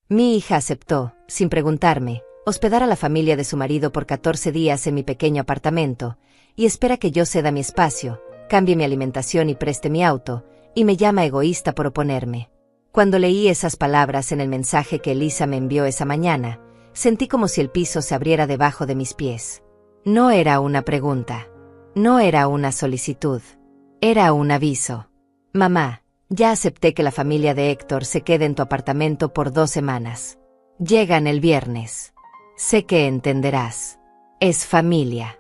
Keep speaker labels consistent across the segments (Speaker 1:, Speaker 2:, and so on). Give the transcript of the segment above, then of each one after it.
Speaker 1: Mi hija aceptó, sin preguntarme, hospedar a la familia de su marido por 14 días en mi pequeño apartamento, y espera que yo ceda mi espacio, cambie mi alimentación y preste mi auto, y me llama egoísta por oponerme. Cuando leí esas palabras en el mensaje que Elisa me envió esa mañana, sentí como si el piso se abriera debajo de mis pies. No era una pregunta. No era una solicitud. Era un aviso. Mamá, ya acepté que la familia de Héctor se quede en tu apartamento por 2 semanas. Llegan el viernes. Sé que entenderás. Es familia.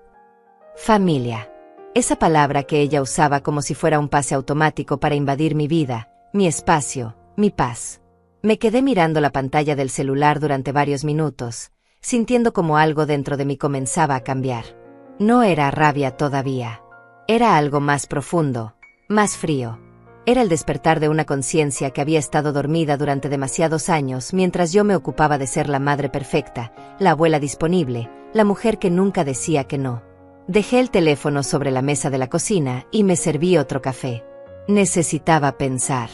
Speaker 1: Familia. Esa palabra que ella usaba como si fuera un pase automático para invadir mi vida, mi espacio, mi paz. Me quedé mirando la pantalla del celular durante varios minutos, sintiendo como algo dentro de mí comenzaba a cambiar. No era rabia todavía. Era algo más profundo, más frío. Era el despertar de una conciencia que había estado dormida durante demasiados años mientras yo me ocupaba de ser la madre perfecta, la abuela disponible, la mujer que nunca decía que no. Dejé el teléfono sobre la mesa de la cocina y me serví otro café. Necesitaba pensar.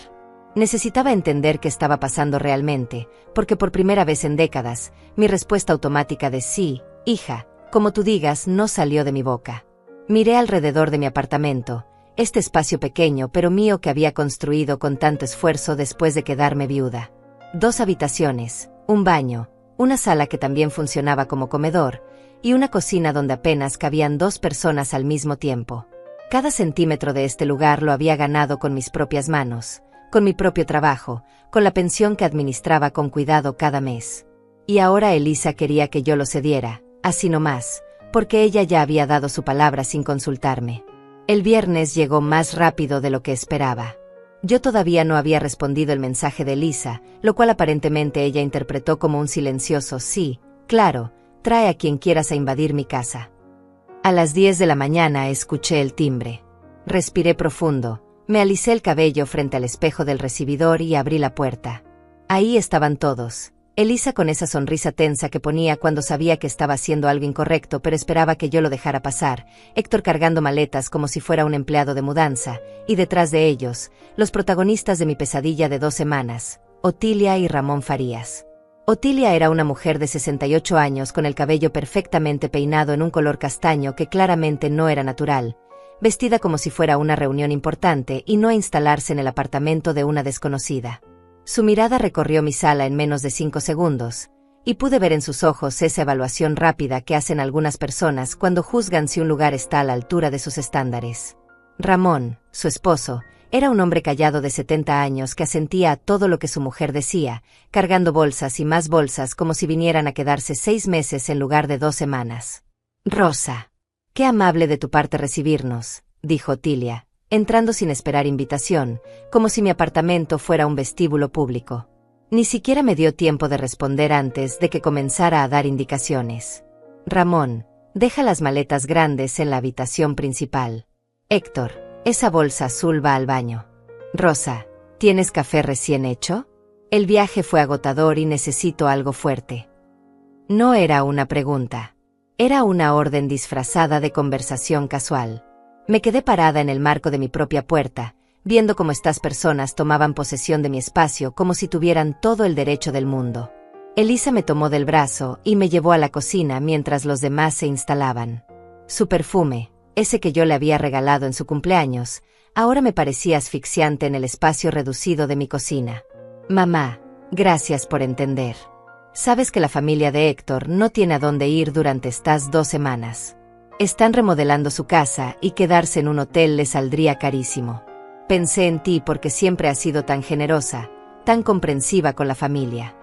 Speaker 1: Necesitaba entender qué estaba pasando realmente, porque por primera vez en décadas, mi respuesta automática de sí, hija, como tú digas, no salió de mi boca. Miré alrededor de mi apartamento, este espacio pequeño pero mío que había construido con tanto esfuerzo después de quedarme viuda. 2 habitaciones, un baño, una sala que también funcionaba como comedor, y una cocina donde apenas cabían 2 personas al mismo tiempo. Cada centímetro de este lugar lo había ganado con mis propias manos, con mi propio trabajo, con la pensión que administraba con cuidado cada mes. Y ahora Elisa quería que yo lo cediera, así nomás, porque ella ya había dado su palabra sin consultarme. El viernes llegó más rápido de lo que esperaba. Yo todavía no había respondido el mensaje de Elisa, lo cual aparentemente ella interpretó como un silencioso sí, claro, trae a quien quieras a invadir mi casa. A las 10 de la mañana escuché el timbre. Respiré profundo, me alisé el cabello frente al espejo del recibidor y abrí la puerta. Ahí estaban todos. Elisa con esa sonrisa tensa que ponía cuando sabía que estaba haciendo algo incorrecto pero esperaba que yo lo dejara pasar, Héctor cargando maletas como si fuera un empleado de mudanza, y detrás de ellos, los protagonistas de mi pesadilla de 2 semanas, Otilia y Ramón Farías. Otilia era una mujer de 68 años con el cabello perfectamente peinado en un color castaño que claramente no era natural, vestida como si fuera una reunión importante y no a instalarse en el apartamento de una desconocida. Su mirada recorrió mi sala en menos de 5 segundos, y pude ver en sus ojos esa evaluación rápida que hacen algunas personas cuando juzgan si un lugar está a la altura de sus estándares. Ramón, su esposo, era un hombre callado de 70 años que asentía a todo lo que su mujer decía, cargando bolsas y más bolsas como si vinieran a quedarse 6 meses en lugar de 2 semanas. «Rosa, qué amable de tu parte recibirnos», dijo Otilia, entrando sin esperar invitación, como si mi apartamento fuera un vestíbulo público. Ni siquiera me dio tiempo de responder antes de que comenzara a dar indicaciones. «Ramón, deja las maletas grandes en la habitación principal. Héctor, esa bolsa azul va al baño. Rosa, ¿tienes café recién hecho? El viaje fue agotador y necesito algo fuerte». No era una pregunta. Era una orden disfrazada de conversación casual. Me quedé parada en el marco de mi propia puerta, viendo cómo estas personas tomaban posesión de mi espacio como si tuvieran todo el derecho del mundo. Elisa me tomó del brazo y me llevó a la cocina mientras los demás se instalaban. Su perfume, ese que yo le había regalado en su cumpleaños, ahora me parecía asfixiante en el espacio reducido de mi cocina. «Mamá, gracias por entender. Sabes que la familia de Héctor no tiene a dónde ir durante estas 2 semanas. Están remodelando su casa y quedarse en un hotel le saldría carísimo. Pensé en ti porque siempre has sido tan generosa, tan comprensiva con la familia».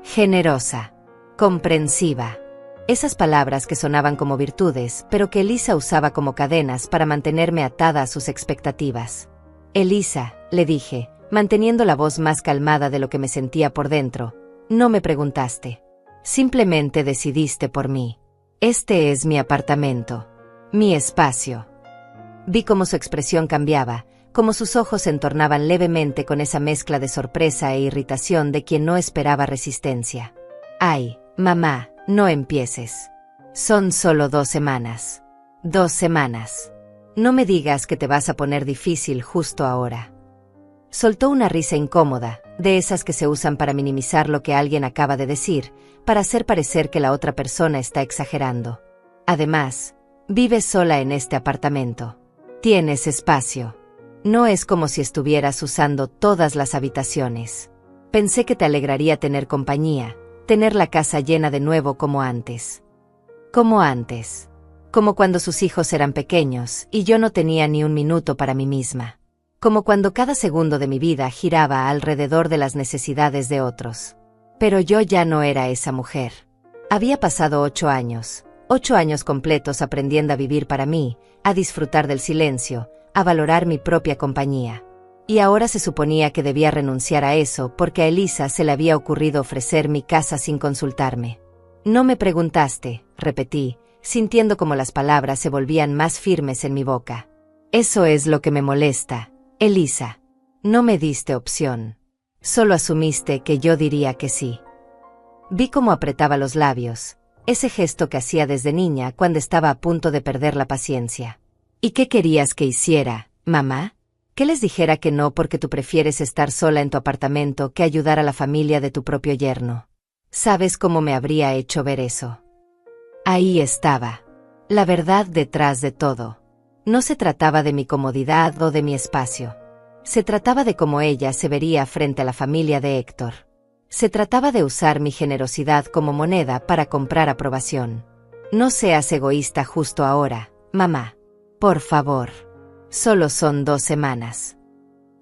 Speaker 1: Generosa. Comprensiva. Esas palabras que sonaban como virtudes, pero que Elisa usaba como cadenas para mantenerme atada a sus expectativas. «Elisa», le dije, manteniendo la voz más calmada de lo que me sentía por dentro, «no me preguntaste. Simplemente decidiste por mí. Este es mi apartamento. Mi espacio». Vi cómo su expresión cambiaba, cómo sus ojos se entornaban levemente con esa mezcla de sorpresa e irritación de quien no esperaba resistencia. «Ay, mamá, no empieces. Son solo 2 semanas. 2 semanas. No me digas que te vas a poner difícil justo ahora». Soltó una risa incómoda, de esas que se usan para minimizar lo que alguien acaba de decir, para hacer parecer que la otra persona está exagerando. Además, vives sola en este apartamento. Tienes espacio. No es como si estuvieras usando todas las habitaciones. Pensé que te alegraría tener compañía, tener la casa llena de nuevo como antes. Como antes. Como cuando sus hijos eran pequeños y yo no tenía ni un minuto para mí misma. Como cuando cada segundo de mi vida giraba alrededor de las necesidades de otros. Pero yo ya no era esa mujer. Había pasado 8 años completos aprendiendo a vivir para mí, a disfrutar del silencio, a valorar mi propia compañía. Y ahora se suponía que debía renunciar a eso porque a Elisa se le había ocurrido ofrecer mi casa sin consultarme. No me preguntaste, repetí, sintiendo como las palabras se volvían más firmes en mi boca. Eso es lo que me molesta, Elisa. No me diste opción. Solo asumiste que yo diría que sí. Vi cómo apretaba los labios, ese gesto que hacía desde niña cuando estaba a punto de perder la paciencia. ¿Y qué querías que hiciera, mamá? ¿Que les dijera que no porque tú prefieres estar sola en tu apartamento que ayudar a la familia de tu propio yerno? ¿Sabes cómo me habría hecho ver eso? Ahí estaba. La verdad detrás de todo. No se trataba de mi comodidad o de mi espacio. Se trataba de cómo ella se vería frente a la familia de Héctor. Se trataba de usar mi generosidad como moneda para comprar aprobación. No seas egoísta justo ahora, mamá. Por favor. Solo son 2 semanas.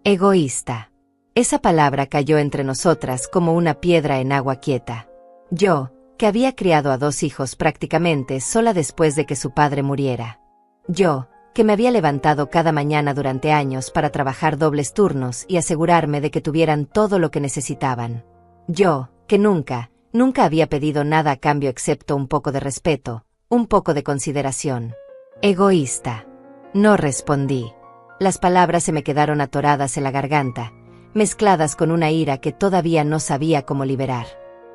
Speaker 1: Egoísta. Esa palabra cayó entre nosotras como una piedra en agua quieta. Yo, que había criado a 2 hijos prácticamente sola después de que su padre muriera. Yo, que me había levantado cada mañana durante años para trabajar dobles turnos y asegurarme de que tuvieran todo lo que necesitaban. Yo, que nunca había pedido nada a cambio excepto un poco de respeto, un poco de consideración. Egoísta. No respondí. Las palabras se me quedaron atoradas en la garganta, mezcladas con una ira que todavía no sabía cómo liberar.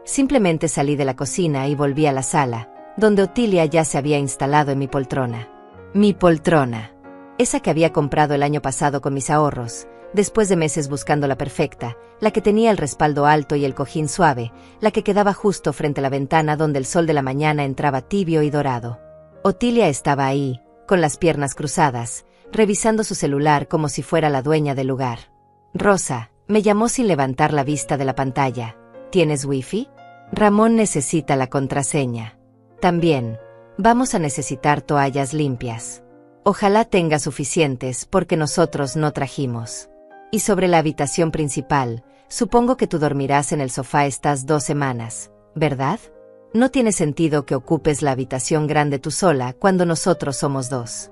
Speaker 1: Simplemente salí de la cocina y volví a la sala, donde Otilia ya se había instalado en mi poltrona. Mi poltrona. Esa que había comprado el año pasado con mis ahorros, después de meses buscando la perfecta, la que tenía el respaldo alto y el cojín suave, la que quedaba justo frente a la ventana donde el sol de la mañana entraba tibio y dorado. Otilia estaba ahí, con las piernas cruzadas, revisando su celular como si fuera la dueña del lugar. Rosa, me llamó sin levantar la vista de la pantalla. ¿Tienes wifi? Ramón necesita la contraseña. También, vamos a necesitar toallas limpias. Ojalá tenga suficientes porque nosotros no trajimos. Y sobre la habitación principal, supongo que tú dormirás en el sofá estas 2 semanas, ¿verdad? No tiene sentido que ocupes la habitación grande tú sola cuando nosotros somos 2.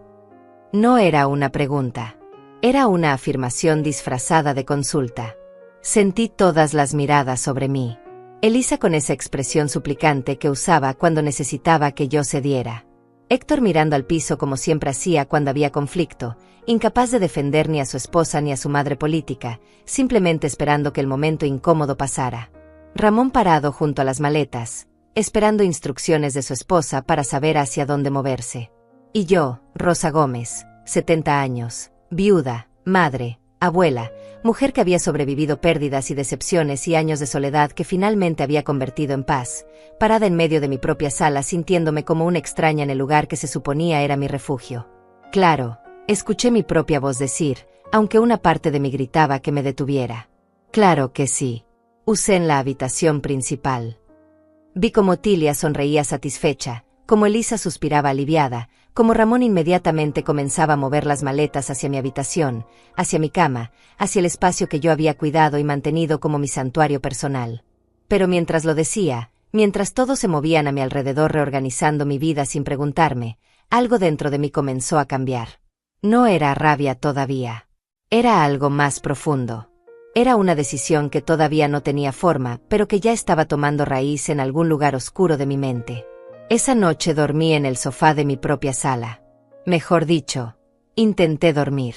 Speaker 1: No era una pregunta. Era una afirmación disfrazada de consulta. Sentí todas las miradas sobre mí. Elisa con esa expresión suplicante que usaba cuando necesitaba que yo cediera. Héctor mirando al piso como siempre hacía cuando había conflicto, incapaz de defender ni a su esposa ni a su madre política, simplemente esperando que el momento incómodo pasara. Ramón parado junto a las maletas, esperando instrucciones de su esposa para saber hacia dónde moverse. Y yo, Rosa Gómez, 70 años, viuda, madre, abuela, mujer que había sobrevivido pérdidas y decepciones y años de soledad que finalmente había convertido en paz, parada en medio de mi propia sala sintiéndome como una extraña en el lugar que se suponía era mi refugio. Claro, escuché mi propia voz decir, aunque una parte de mí gritaba que me detuviera. Claro que sí. Usé en la habitación principal. Vi como Otilia sonreía satisfecha, como Elisa suspiraba aliviada, como Ramón inmediatamente comenzaba a mover las maletas hacia mi habitación, hacia mi cama, hacia el espacio que yo había cuidado y mantenido como mi santuario personal. Pero mientras lo decía, mientras todos se movían a mi alrededor reorganizando mi vida sin preguntarme, algo dentro de mí comenzó a cambiar. No era rabia todavía. Era algo más profundo. Era una decisión que todavía no tenía forma, pero que ya estaba tomando raíz en algún lugar oscuro de mi mente. Esa noche dormí en el sofá de mi propia sala. Mejor dicho, intenté dormir.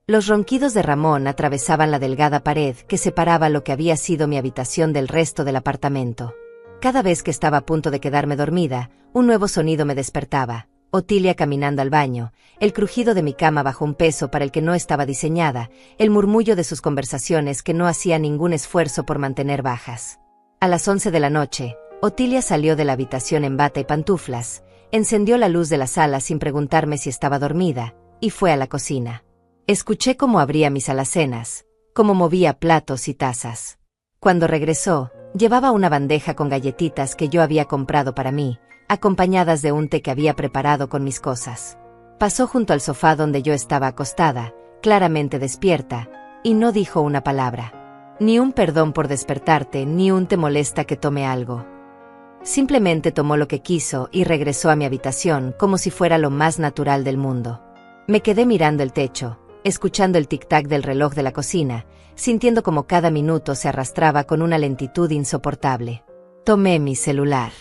Speaker 1: Los ronquidos de Ramón atravesaban la delgada pared que separaba lo que había sido mi habitación del resto del apartamento. Cada vez que estaba a punto de quedarme dormida, un nuevo sonido me despertaba, Otilia caminando al baño, el crujido de mi cama bajo un peso para el que no estaba diseñada, el murmullo de sus conversaciones que no hacía ningún esfuerzo por mantener bajas. A las 11 de la noche, Otilia salió de la habitación en bata y pantuflas, encendió la luz de la sala sin preguntarme si estaba dormida, y fue a la cocina. Escuché cómo abría mis alacenas, cómo movía platos y tazas. Cuando regresó, llevaba una bandeja con galletitas que yo había comprado para mí, acompañadas de un té que había preparado con mis cosas. Pasó junto al sofá donde yo estaba acostada, claramente despierta, y no dijo una palabra. Ni un perdón por despertarte, ni un te molesta que tome algo. Simplemente tomó lo que quiso y regresó a mi habitación como si fuera lo más natural del mundo. Me quedé mirando el techo, escuchando el tic-tac del reloj de la cocina, sintiendo como cada minuto se arrastraba con una lentitud insoportable. Tomé mi celular.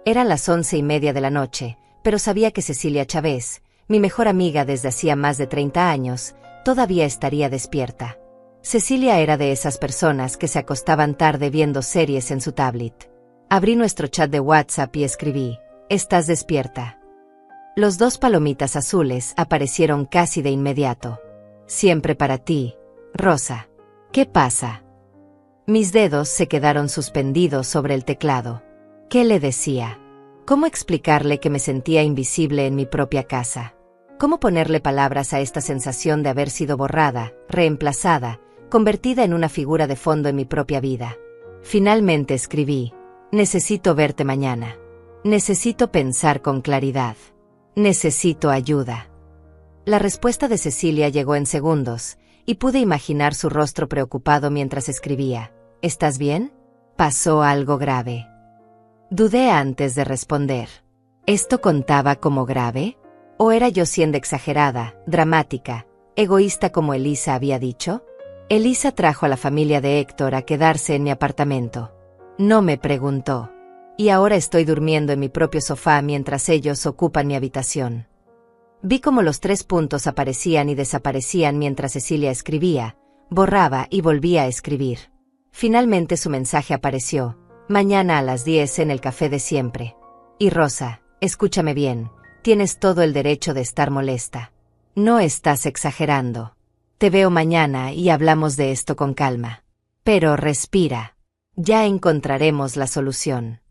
Speaker 1: Eran las 11:30 de la noche, pero sabía que Cecilia Chávez, mi mejor amiga desde hacía más de 30 años, todavía estaría despierta. Cecilia era de esas personas que se acostaban tarde viendo series en su tablet. Abrí nuestro chat de WhatsApp y escribí: ¿estás despierta? Los 2 palomitas azules aparecieron casi de inmediato. Siempre para ti, Rosa. ¿Qué pasa? Mis dedos se quedaron suspendidos sobre el teclado. ¿Qué le decía? ¿Cómo explicarle que me sentía invisible en mi propia casa? ¿Cómo ponerle palabras a esta sensación de haber sido borrada, reemplazada, convertida en una figura de fondo en mi propia vida? Finalmente escribí: necesito verte mañana. Necesito pensar con claridad. Necesito ayuda. La respuesta de Cecilia llegó en segundos, y pude imaginar su rostro preocupado mientras escribía: ¿estás bien? ¿Pasó algo grave? Dudé antes de responder. ¿Esto contaba como grave? ¿O era yo siendo exagerada, dramática, egoísta como Elisa había dicho? Elisa trajo a la familia de Héctor a quedarse en mi apartamento. No me preguntó. Y ahora estoy durmiendo en mi propio sofá mientras ellos ocupan mi habitación. Vi cómo los 3 puntos aparecían y desaparecían mientras Cecilia escribía, borraba y volvía a escribir. Finalmente su mensaje apareció: mañana a las 10 en el café de siempre. Y Rosa, escúchame bien, tienes todo el derecho de estar molesta. No estás exagerando. Te veo mañana y hablamos de esto con calma. Pero respira. Ya encontraremos la solución.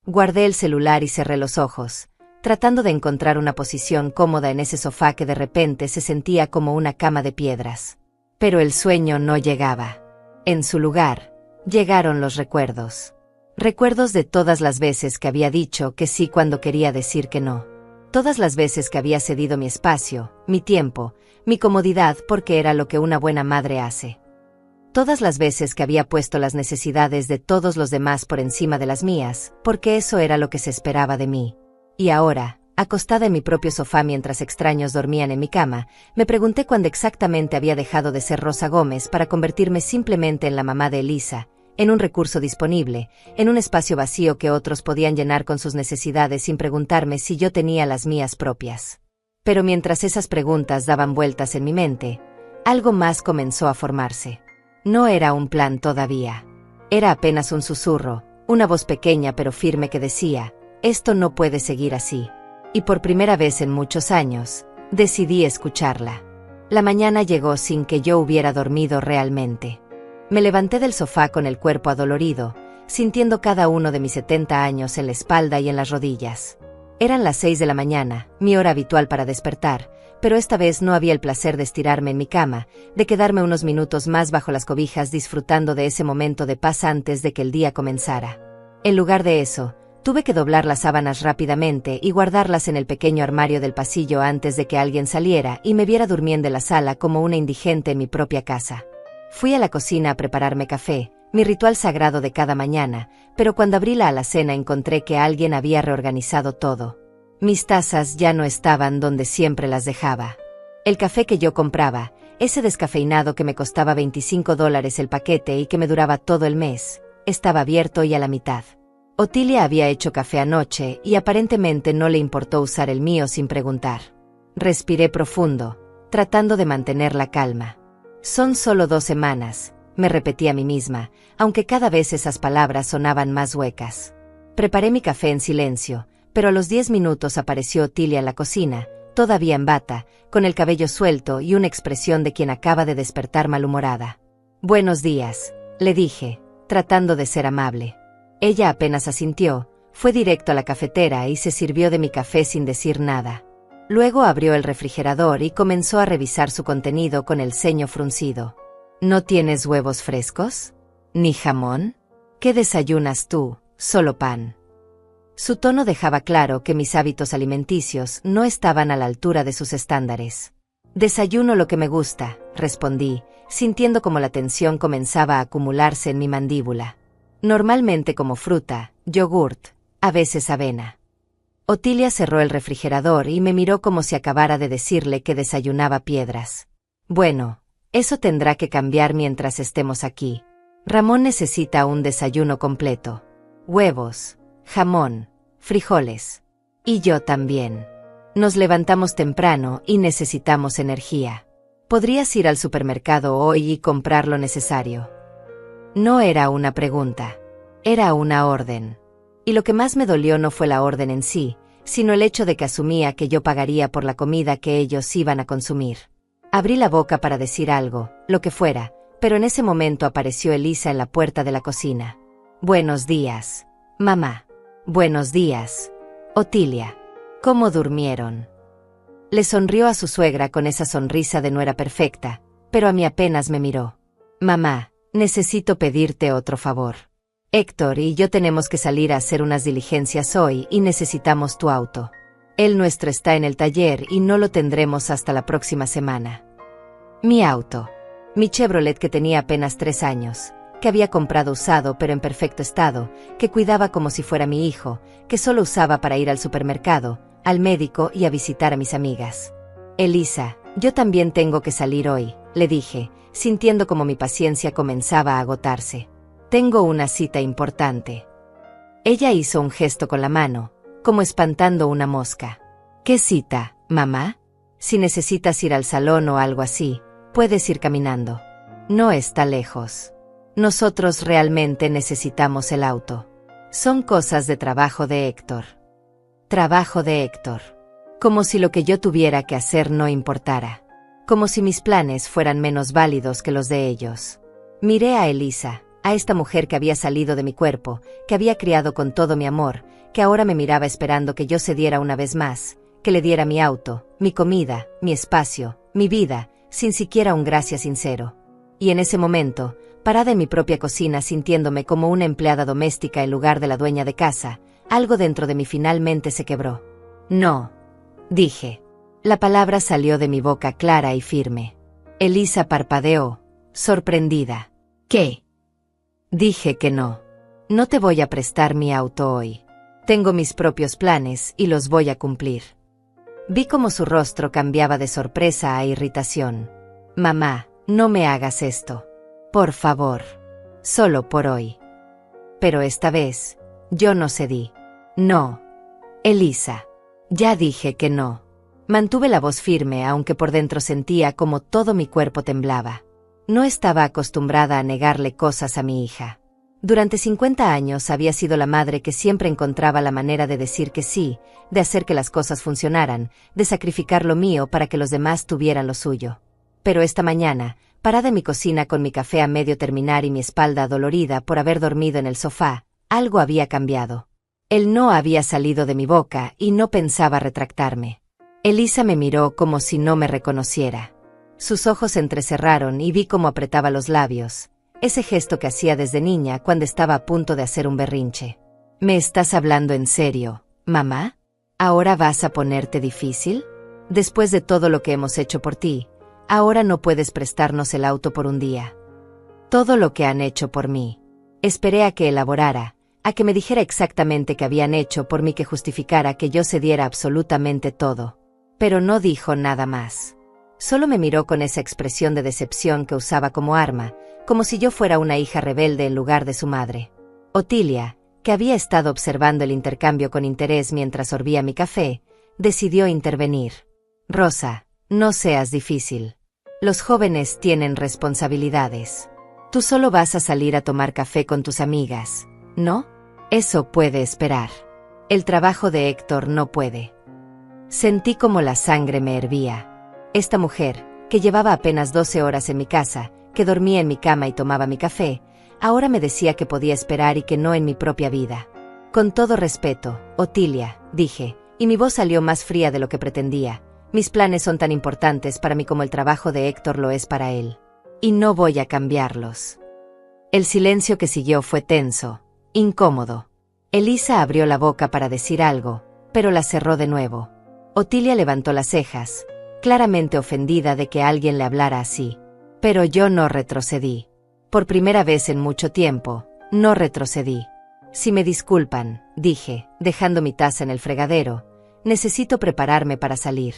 Speaker 1: Guardé el celular y cerré los ojos, tratando de encontrar una posición cómoda en ese sofá que de repente se sentía como una cama de piedras. Pero el sueño no llegaba. En su lugar, llegaron los recuerdos. Recuerdos de todas las veces que había dicho que sí cuando quería decir que no. Todas las veces que había cedido mi espacio, mi tiempo, mi comodidad porque era lo que una buena madre hace. Todas las veces que había puesto las necesidades de todos los demás por encima de las mías, porque eso era lo que se esperaba de mí. Y ahora, acostada en mi propio sofá mientras extraños dormían en mi cama, me pregunté cuándo exactamente había dejado de ser Rosa Gómez para convertirme simplemente en la mamá de Elisa, en un recurso disponible, en un espacio vacío que otros podían llenar con sus necesidades sin preguntarme si yo tenía las mías propias. Pero mientras esas preguntas daban vueltas en mi mente, algo más comenzó a formarse. No era un plan todavía. Era apenas un susurro, una voz pequeña pero firme que decía: esto no puede seguir así. Y por primera vez en muchos años, decidí escucharla. La mañana llegó sin que yo hubiera dormido realmente. Me levanté del sofá con el cuerpo adolorido, sintiendo cada uno de mis 70 años en la espalda y en las rodillas. Eran las 6 de la mañana, mi hora habitual para despertar, pero esta vez no había el placer de estirarme en mi cama, de quedarme unos minutos más bajo las cobijas disfrutando de ese momento de paz antes de que el día comenzara. En lugar de eso, tuve que doblar las sábanas rápidamente y guardarlas en el pequeño armario del pasillo antes de que alguien saliera y me viera durmiendo en la sala como una indigente en mi propia casa. Fui a la cocina a prepararme café, mi ritual sagrado de cada mañana, pero cuando abrí la alacena encontré que alguien había reorganizado todo. Mis tazas ya no estaban donde siempre las dejaba. El café que yo compraba, ese descafeinado que me costaba $25 el paquete y que me duraba todo el mes, estaba abierto y a la mitad. Otilia había hecho café anoche y aparentemente no le importó usar el mío sin preguntar. Respiré profundo, tratando de mantener la calma. Son solo 2 semanas, me repetí a mí misma, aunque cada vez esas palabras sonaban más huecas. Preparé mi café en silencio, pero a los 10 minutos apareció Otilia en la cocina, todavía en bata, con el cabello suelto y una expresión de quien acaba de despertar malhumorada. «Buenos días», le dije, tratando de ser amable. Ella apenas asintió, fue directo a la cafetera y se sirvió de mi café sin decir nada. Luego abrió el refrigerador y comenzó a revisar su contenido con el ceño fruncido. «¿No tienes huevos frescos? ¿Ni jamón? ¿Qué desayunas tú? Solo pan». Su tono dejaba claro que mis hábitos alimenticios no estaban a la altura de sus estándares. «Desayuno lo que me gusta», respondí, sintiendo como la tensión comenzaba a acumularse en mi mandíbula. «Normalmente como fruta, yogurt, a veces avena». Otilia cerró el refrigerador y me miró como si acabara de decirle que desayunaba piedras. «Bueno, eso tendrá que cambiar mientras estemos aquí. Ramón necesita un desayuno completo. Huevos, jamón, frijoles. Y yo también. Nos levantamos temprano y necesitamos energía. ¿Podrías ir al supermercado hoy y comprar lo necesario?». No era una pregunta. Era una orden. Y lo que más me dolió no fue la orden en sí, sino el hecho de que asumía que yo pagaría por la comida que ellos iban a consumir. Abrí la boca para decir algo, lo que fuera, pero en ese momento apareció Elisa en la puerta de la cocina. «Buenos días, mamá». «Buenos días, Otilia. ¿Cómo durmieron?». Le sonrió a su suegra con esa sonrisa de nuera perfecta, pero a mí apenas me miró. «Mamá, necesito pedirte otro favor. Héctor y yo tenemos que salir a hacer unas diligencias hoy y necesitamos tu auto. El nuestro está en el taller y no lo tendremos hasta la próxima semana». Mi auto. Mi Chevrolet que tenía apenas 3 años, que había comprado usado pero en perfecto estado, que cuidaba como si fuera mi hijo, que solo usaba para ir al supermercado, al médico y a visitar a mis amigas. «Elisa, yo también tengo que salir hoy», le dije, sintiendo como mi paciencia comenzaba a agotarse. «Tengo una cita importante». Ella hizo un gesto con la mano, como espantando una mosca. «¿Qué cita, mamá? Si necesitas ir al salón o algo así, puedes ir caminando. No está lejos. Nosotros realmente necesitamos el auto. Son cosas de trabajo de Héctor». Trabajo de Héctor. Como si lo que yo tuviera que hacer no importara. Como si mis planes fueran menos válidos que los de ellos. Miré a Elisa, a esta mujer que había salido de mi cuerpo, que había criado con todo mi amor, que ahora me miraba esperando que yo cediera una vez más, que le diera mi auto, mi comida, mi espacio, mi vida, sin siquiera un gracias sincero. Y en ese momento, parada en mi propia cocina sintiéndome como una empleada doméstica en lugar de la dueña de casa, algo dentro de mí finalmente se quebró. «No», dije. La palabra salió de mi boca clara y firme. Elisa parpadeó, sorprendida. «¿Qué?». Dije que no. «No te voy a prestar mi auto hoy. Tengo mis propios planes y los voy a cumplir». Vi cómo su rostro cambiaba de sorpresa a irritación. «Mamá, no me hagas esto. Por favor. Solo por hoy». Pero esta vez, yo no cedí. «No. Elisa. Ya dije que no». Mantuve la voz firme aunque por dentro sentía como todo mi cuerpo temblaba. No estaba acostumbrada a negarle cosas a mi hija. Durante 50 años había sido la madre que siempre encontraba la manera de decir que sí, de hacer que las cosas funcionaran, de sacrificar lo mío para que los demás tuvieran lo suyo. Pero esta mañana, parada en mi cocina con mi café a medio terminar y mi espalda adolorida por haber dormido en el sofá, algo había cambiado. El no había salido de mi boca y no pensaba retractarme. Elisa me miró como si no me reconociera. Sus ojos se entrecerraron y vi cómo apretaba los labios, ese gesto que hacía desde niña cuando estaba a punto de hacer un berrinche. «¿Me estás hablando en serio, mamá? ¿Ahora vas a ponerte difícil? Después de todo lo que hemos hecho por ti, ahora no puedes prestarnos el auto por un día. Todo lo que han hecho por mí». Esperé a que elaborara, a que me dijera exactamente qué habían hecho por mí que justificara que yo cediera absolutamente todo. Pero no dijo nada más. Solo me miró con esa expresión de decepción que usaba como arma, como si yo fuera una hija rebelde en lugar de su madre. Otilia, que había estado observando el intercambio con interés mientras sorbía mi café, decidió intervenir. «Rosa, no seas difícil. Los jóvenes tienen responsabilidades. Tú solo vas a salir a tomar café con tus amigas, ¿no? Eso puede esperar». El trabajo de Héctor no puede. Sentí como la sangre me hervía. Esta mujer, que llevaba apenas 12 horas en mi casa, que dormía en mi cama y tomaba mi café, ahora me decía que podía esperar y que no en mi propia vida. Con todo respeto, Otilia, dije, y mi voz salió más fría de lo que pretendía. Mis planes son tan importantes para mí como el trabajo de Héctor lo es para él. Y no voy a cambiarlos. El silencio que siguió fue tenso, incómodo. Elisa abrió la boca para decir algo, pero la cerró de nuevo. Otilia levantó las cejas, claramente ofendida de que alguien le hablara así. Pero yo no retrocedí. Por primera vez en mucho tiempo, no retrocedí. Si me disculpan, dije, dejando mi taza en el fregadero, necesito prepararme para salir.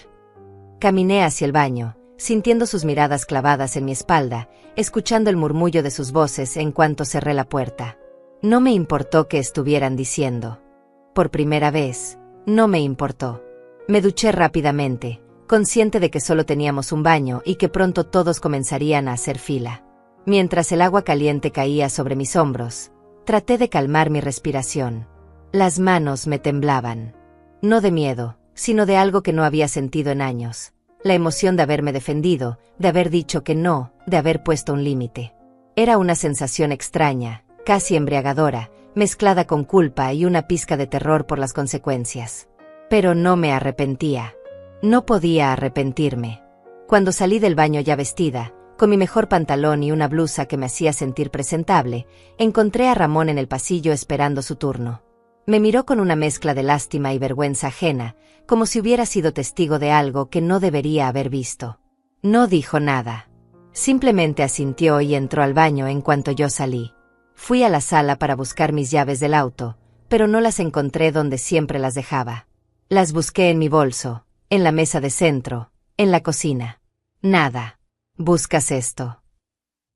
Speaker 1: Caminé hacia el baño, sintiendo sus miradas clavadas en mi espalda, escuchando el murmullo de sus voces en cuanto cerré la puerta. No me importó qué estuvieran diciendo. Por primera vez, no me importó. Me duché rápidamente, consciente de que solo teníamos un baño y que pronto todos comenzarían a hacer fila. Mientras el agua caliente caía sobre mis hombros, traté de calmar mi respiración. Las manos me temblaban. No de miedo, sino de algo que no había sentido en años. La emoción de haberme defendido, de haber dicho que no, de haber puesto un límite. Era una sensación extraña, casi embriagadora, mezclada con culpa y una pizca de terror por las consecuencias. Pero no me arrepentía. No podía arrepentirme. Cuando salí del baño ya vestida, con mi mejor pantalón y una blusa que me hacía sentir presentable, encontré a Ramón en el pasillo esperando su turno. Me miró con una mezcla de lástima y vergüenza ajena, como si hubiera sido testigo de algo que no debería haber visto. No dijo nada. Simplemente asintió y entró al baño en cuanto yo salí. Fui a la sala para buscar mis llaves del auto, pero no las encontré donde siempre las dejaba. Las busqué en mi bolso, en la mesa de centro, en la cocina. Nada. ¿Buscas esto?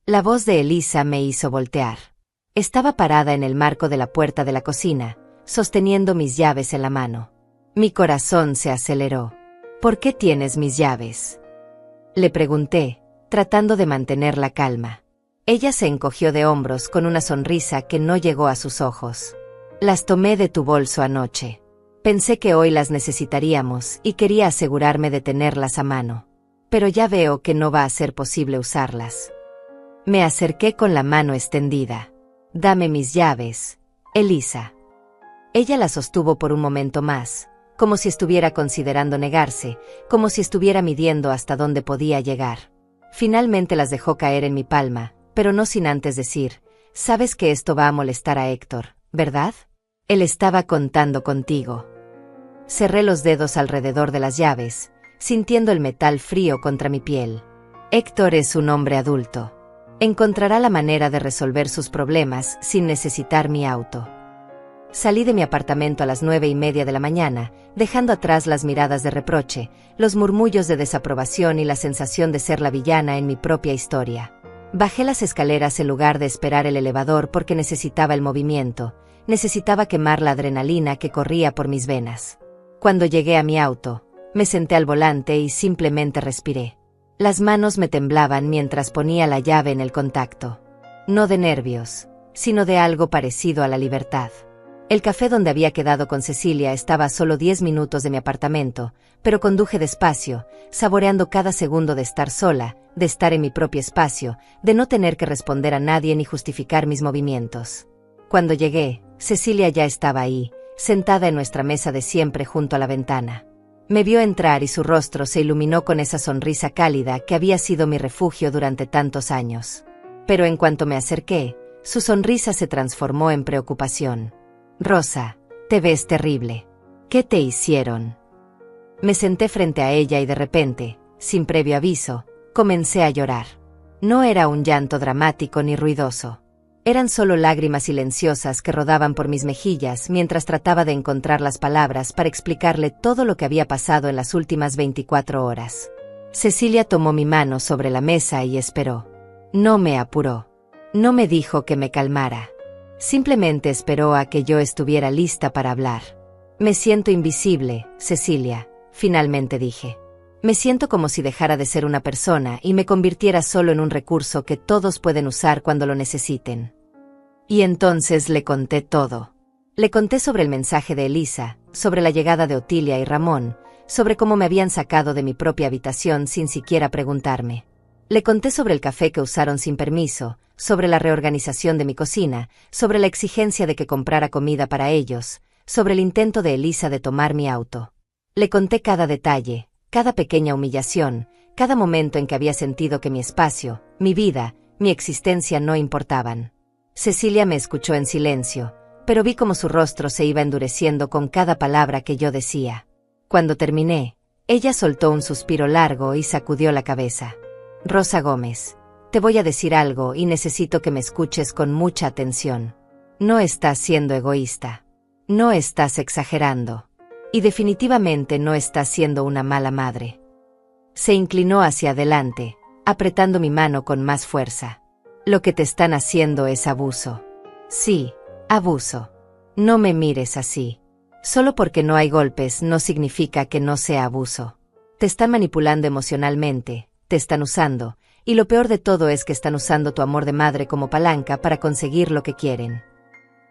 Speaker 1: La voz de Elisa me hizo voltear. Estaba parada en el marco de la puerta de la cocina, sosteniendo mis llaves en la mano. Mi corazón se aceleró. ¿Por qué tienes mis llaves?, le pregunté, tratando de mantener la calma. Ella se encogió de hombros con una sonrisa que no llegó a sus ojos. Las tomé de tu bolso anoche. Pensé que hoy las necesitaríamos y quería asegurarme de tenerlas a mano. Pero ya veo que no va a ser posible usarlas. Me acerqué con la mano extendida. Dame mis llaves, Elisa. Ella las sostuvo por un momento más, como si estuviera considerando negarse, como si estuviera midiendo hasta dónde podía llegar. Finalmente las dejó caer en mi palma, pero no sin antes decir, sabes que esto va a molestar a Héctor, ¿verdad? Él estaba contando contigo. Cerré los dedos alrededor de las llaves, sintiendo el metal frío contra mi piel. Héctor es un hombre adulto. Encontrará la manera de resolver sus problemas sin necesitar mi auto. Salí de mi apartamento a las 9:30 de la mañana, dejando atrás las miradas de reproche, los murmullos de desaprobación y la sensación de ser la villana en mi propia historia. Bajé las escaleras en lugar de esperar el elevador porque necesitaba el movimiento, necesitaba quemar la adrenalina que corría por mis venas. Cuando llegué a mi auto, me senté al volante y simplemente respiré. Las manos me temblaban mientras ponía la llave en el contacto. No de nervios, sino de algo parecido a la libertad. El café donde había quedado con Cecilia estaba a solo 10 minutos de mi apartamento, pero conduje despacio, saboreando cada segundo de estar sola, de estar en mi propio espacio, de no tener que responder a nadie ni justificar mis movimientos. Cuando llegué, Cecilia ya estaba ahí, sentada en nuestra mesa de siempre junto a la ventana. Me vio entrar y su rostro se iluminó con esa sonrisa cálida que había sido mi refugio durante tantos años. Pero en cuanto me acerqué, su sonrisa se transformó en preocupación. Rosa, te ves terrible. ¿Qué te hicieron? Me senté frente a ella y de repente, sin previo aviso, comencé a llorar. No era un llanto dramático ni ruidoso. Eran solo lágrimas silenciosas que rodaban por mis mejillas mientras trataba de encontrar las palabras para explicarle todo lo que había pasado en las últimas 24 horas. Cecilia tomó mi mano sobre la mesa y esperó. No me apuró. No me dijo que me calmara. Simplemente esperó a que yo estuviera lista para hablar. Me siento invisible, Cecilia, finalmente dije. Me siento como si dejara de ser una persona y me convirtiera solo en un recurso que todos pueden usar cuando lo necesiten. Y entonces le conté todo. Le conté sobre el mensaje de Elisa, sobre la llegada de Otilia y Ramón, sobre cómo me habían sacado de mi propia habitación sin siquiera preguntarme. Le conté sobre el café que usaron sin permiso, sobre la reorganización de mi cocina, sobre la exigencia de que comprara comida para ellos, sobre el intento de Elisa de tomar mi auto. Le conté cada detalle, cada pequeña humillación, cada momento en que había sentido que mi espacio, mi vida, mi existencia no importaban. Cecilia me escuchó en silencio, pero vi cómo su rostro se iba endureciendo con cada palabra que yo decía. Cuando terminé, ella soltó un suspiro largo y sacudió la cabeza. Rosa Gómez, te voy a decir algo y necesito que me escuches con mucha atención. No estás siendo egoísta. No estás exagerando. Y definitivamente no estás siendo una mala madre. Se inclinó hacia adelante, apretando mi mano con más fuerza. Lo que te están haciendo es abuso. Sí, abuso. No me mires así. Solo porque no hay golpes no significa que no sea abuso. Te están manipulando emocionalmente, te están usando, y lo peor de todo es que están usando tu amor de madre como palanca para conseguir lo que quieren.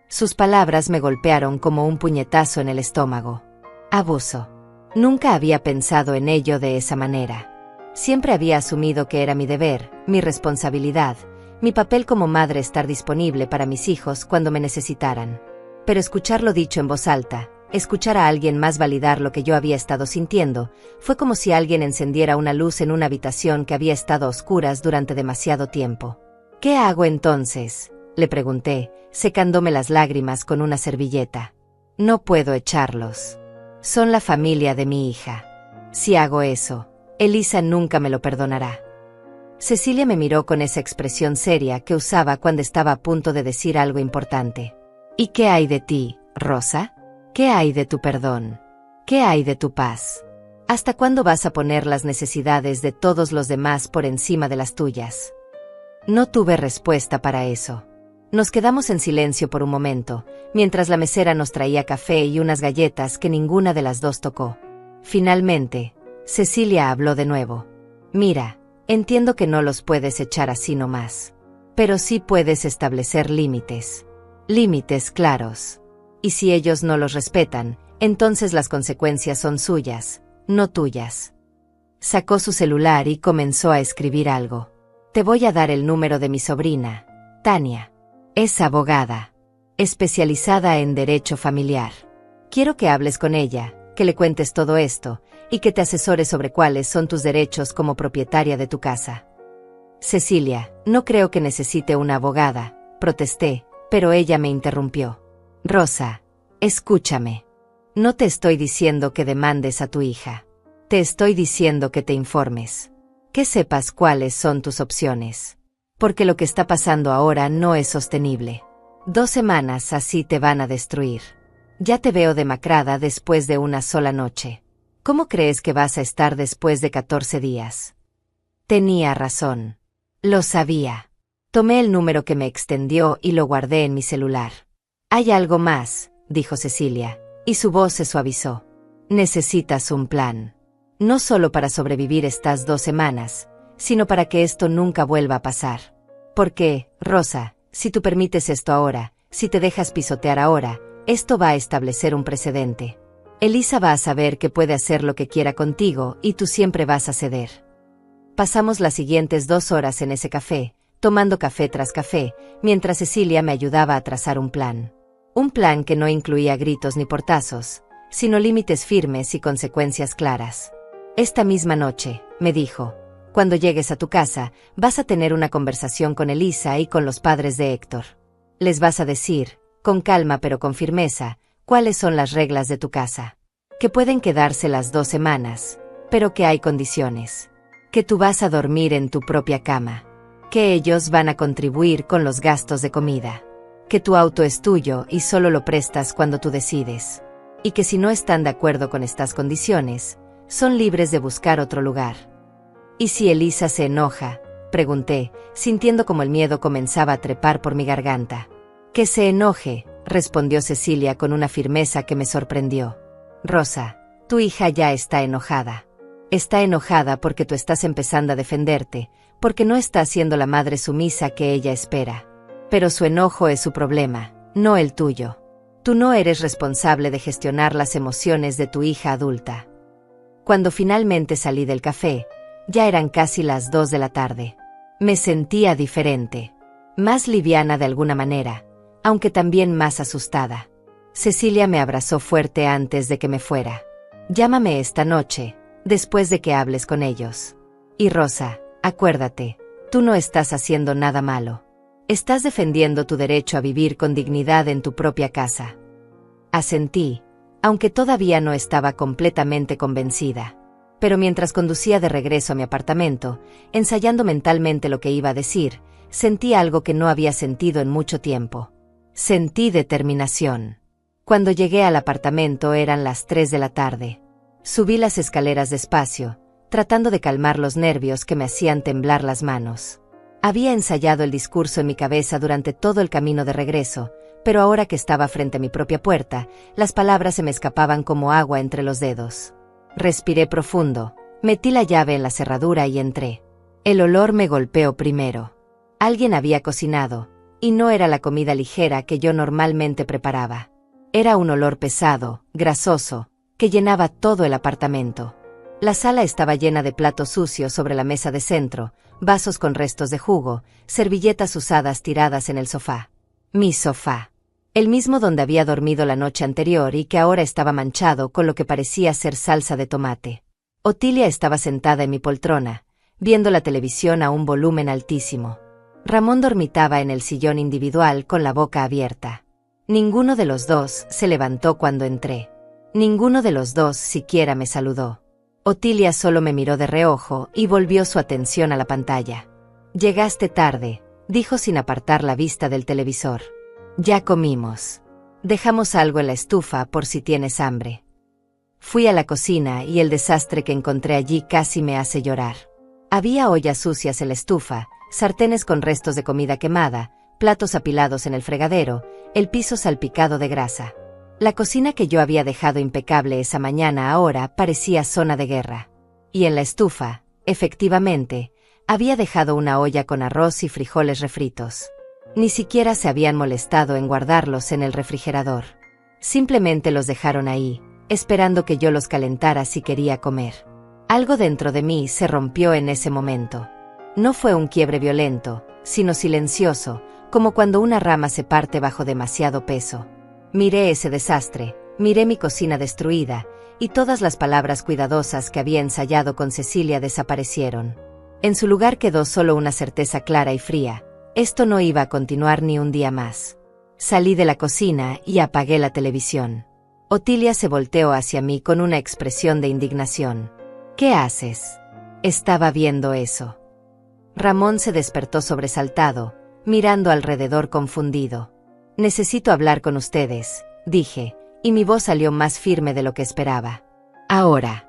Speaker 1: Sus palabras me golpearon como un puñetazo en el estómago. Abuso. Nunca había pensado en ello de esa manera. Siempre había asumido que era mi deber, mi responsabilidad, mi papel como madre estar disponible para mis hijos cuando me necesitaran. Pero escucharlo dicho en voz alta, escuchar a alguien más validar lo que yo había estado sintiendo, fue como si alguien encendiera una luz en una habitación que había estado a oscuras durante demasiado tiempo. ¿Qué hago entonces?, le pregunté, secándome las lágrimas con una servilleta. No puedo echarlos. Son la familia de mi hija. Si hago eso, Elisa nunca me lo perdonará. Cecilia me miró con esa expresión seria que usaba cuando estaba a punto de decir algo importante. ¿Y qué hay de ti, Rosa? ¿Qué hay de tu perdón? ¿Qué hay de tu paz? ¿Hasta cuándo vas a poner las necesidades de todos los demás por encima de las tuyas? No tuve respuesta para eso. Nos quedamos en silencio por un momento, mientras la mesera nos traía café y unas galletas que ninguna de las dos tocó. Finalmente, Cecilia habló de nuevo. Mira, entiendo que no los puedes echar así nomás. Pero sí puedes establecer límites. Límites claros. Y si ellos no los respetan, entonces las consecuencias son suyas, no tuyas. Sacó su celular y comenzó a escribir algo. Te voy a dar el número de mi sobrina, Tania. Es abogada, especializada en derecho familiar. Quiero que hables con ella, que le cuentes todo esto, y que te asesores sobre cuáles son tus derechos como propietaria de tu casa. Cecilia, no creo que necesite una abogada, protesté, pero ella me interrumpió. Rosa, escúchame. No te estoy diciendo que demandes a tu hija. Te estoy diciendo que te informes. Que sepas cuáles son tus opciones. Porque lo que está pasando ahora no es sostenible. 2 semanas así te van a destruir. Ya te veo demacrada después de una sola noche. ¿Cómo crees que vas a estar después de 14 días? Tenía razón. Lo sabía. Tomé el número que me extendió y lo guardé en mi celular. Hay algo más, dijo Cecilia, y su voz se suavizó. Necesitas un plan. No solo para sobrevivir estas 2 semanas, sino para que esto nunca vuelva a pasar. Porque, Rosa, si tú permites esto ahora, si te dejas pisotear ahora, esto va a establecer un precedente. Elisa va a saber que puede hacer lo que quiera contigo y tú siempre vas a ceder. Pasamos las siguientes 2 horas en ese café, tomando café tras café, mientras Cecilia me ayudaba a trazar un plan. Un plan que no incluía gritos ni portazos, sino límites firmes y consecuencias claras. Esta misma noche, me dijo, cuando llegues a tu casa, vas a tener una conversación con Elisa y con los padres de Héctor. Les vas a decir, con calma pero con firmeza, cuáles son las reglas de tu casa. Que pueden quedarse las 2 semanas, pero que hay condiciones. Que tú vas a dormir en tu propia cama. Que ellos van a contribuir con los gastos de comida. Que tu auto es tuyo y solo lo prestas cuando tú decides. Y que si no están de acuerdo con estas condiciones, son libres de buscar otro lugar. ¿Y si Elisa se enoja?, pregunté, sintiendo como el miedo comenzaba a trepar por mi garganta. Que se enoje, respondió Cecilia con una firmeza que me sorprendió. Rosa, tu hija ya está enojada. Está enojada porque tú estás empezando a defenderte, porque no estás siendo la madre sumisa que ella espera. Pero su enojo es su problema, no el tuyo. Tú no eres responsable de gestionar las emociones de tu hija adulta. Cuando finalmente salí del café, ya eran casi las 2 de la tarde. Me sentía diferente, más liviana de alguna manera, aunque también más asustada. Cecilia me abrazó fuerte antes de que me fuera. Llámame esta noche, después de que hables con ellos. Y Rosa, acuérdate, tú no estás haciendo nada malo. Estás defendiendo tu derecho a vivir con dignidad en tu propia casa. Asentí, aunque todavía no estaba completamente convencida. Pero mientras conducía de regreso a mi apartamento, ensayando mentalmente lo que iba a decir, sentí algo que no había sentido en mucho tiempo. Sentí determinación. Cuando llegué al apartamento eran las 3 de la tarde. Subí las escaleras despacio, tratando de calmar los nervios que me hacían temblar las manos. Había ensayado el discurso en mi cabeza durante todo el camino de regreso, pero ahora que estaba frente a mi propia puerta, las palabras se me escapaban como agua entre los dedos. Respiré profundo, metí la llave en la cerradura y entré. El olor me golpeó primero. Alguien había cocinado, y no era la comida ligera que yo normalmente preparaba. Era un olor pesado, grasoso, que llenaba todo el apartamento. La sala estaba llena de platos sucios sobre la mesa de centro, vasos con restos de jugo, servilletas usadas tiradas en el sofá. Mi sofá. El mismo donde había dormido la noche anterior y que ahora estaba manchado con lo que parecía ser salsa de tomate. Otilia estaba sentada en mi poltrona, viendo la televisión a un volumen altísimo. Ramón dormitaba en el sillón individual con la boca abierta. Ninguno de los dos se levantó cuando entré. Ninguno de los dos siquiera me saludó. Otilia solo me miró de reojo y volvió su atención a la pantalla. «Llegaste tarde», dijo sin apartar la vista del televisor. «Ya comimos. Dejamos algo en la estufa por si tienes hambre». Fui a la cocina y el desastre que encontré allí casi me hace llorar. Había ollas sucias en la estufa, sartenes con restos de comida quemada, platos apilados en el fregadero, el piso salpicado de grasa. La cocina que yo había dejado impecable esa mañana ahora parecía zona de guerra. Y en la estufa, efectivamente, había dejado una olla con arroz y frijoles refritos. Ni siquiera se habían molestado en guardarlos en el refrigerador. Simplemente los dejaron ahí, esperando que yo los calentara si quería comer. Algo dentro de mí se rompió en ese momento. No fue un quiebre violento, sino silencioso, como cuando una rama se parte bajo demasiado peso. Miré ese desastre, miré mi cocina destruida, y todas las palabras cuidadosas que había ensayado con Cecilia desaparecieron. En su lugar quedó solo una certeza clara y fría: esto no iba a continuar ni un día más. Salí de la cocina y apagué la televisión. Otilia se volteó hacia mí con una expresión de indignación. «¿Qué haces?» Estaba viendo eso. Ramón se despertó sobresaltado, mirando alrededor confundido. «Necesito hablar con ustedes», dije, y mi voz salió más firme de lo que esperaba. «Ahora».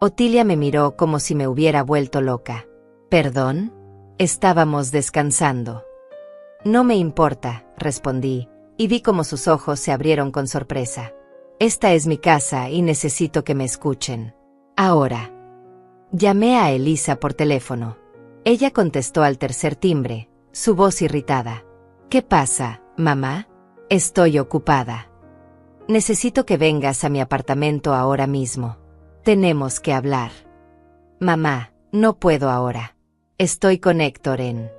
Speaker 1: Otilia me miró como si me hubiera vuelto loca. «¿Perdón?» Estábamos descansando. «No me importa», respondí, y vi cómo sus ojos se abrieron con sorpresa. «Esta es mi casa y necesito que me escuchen. Ahora». Llamé a Elisa por teléfono. Ella contestó al tercer timbre, su voz irritada. «¿Qué pasa, mamá?» «Estoy ocupada. Necesito que vengas a mi apartamento ahora mismo. Tenemos que hablar». «Mamá, no puedo ahora. Estoy con Héctor en...»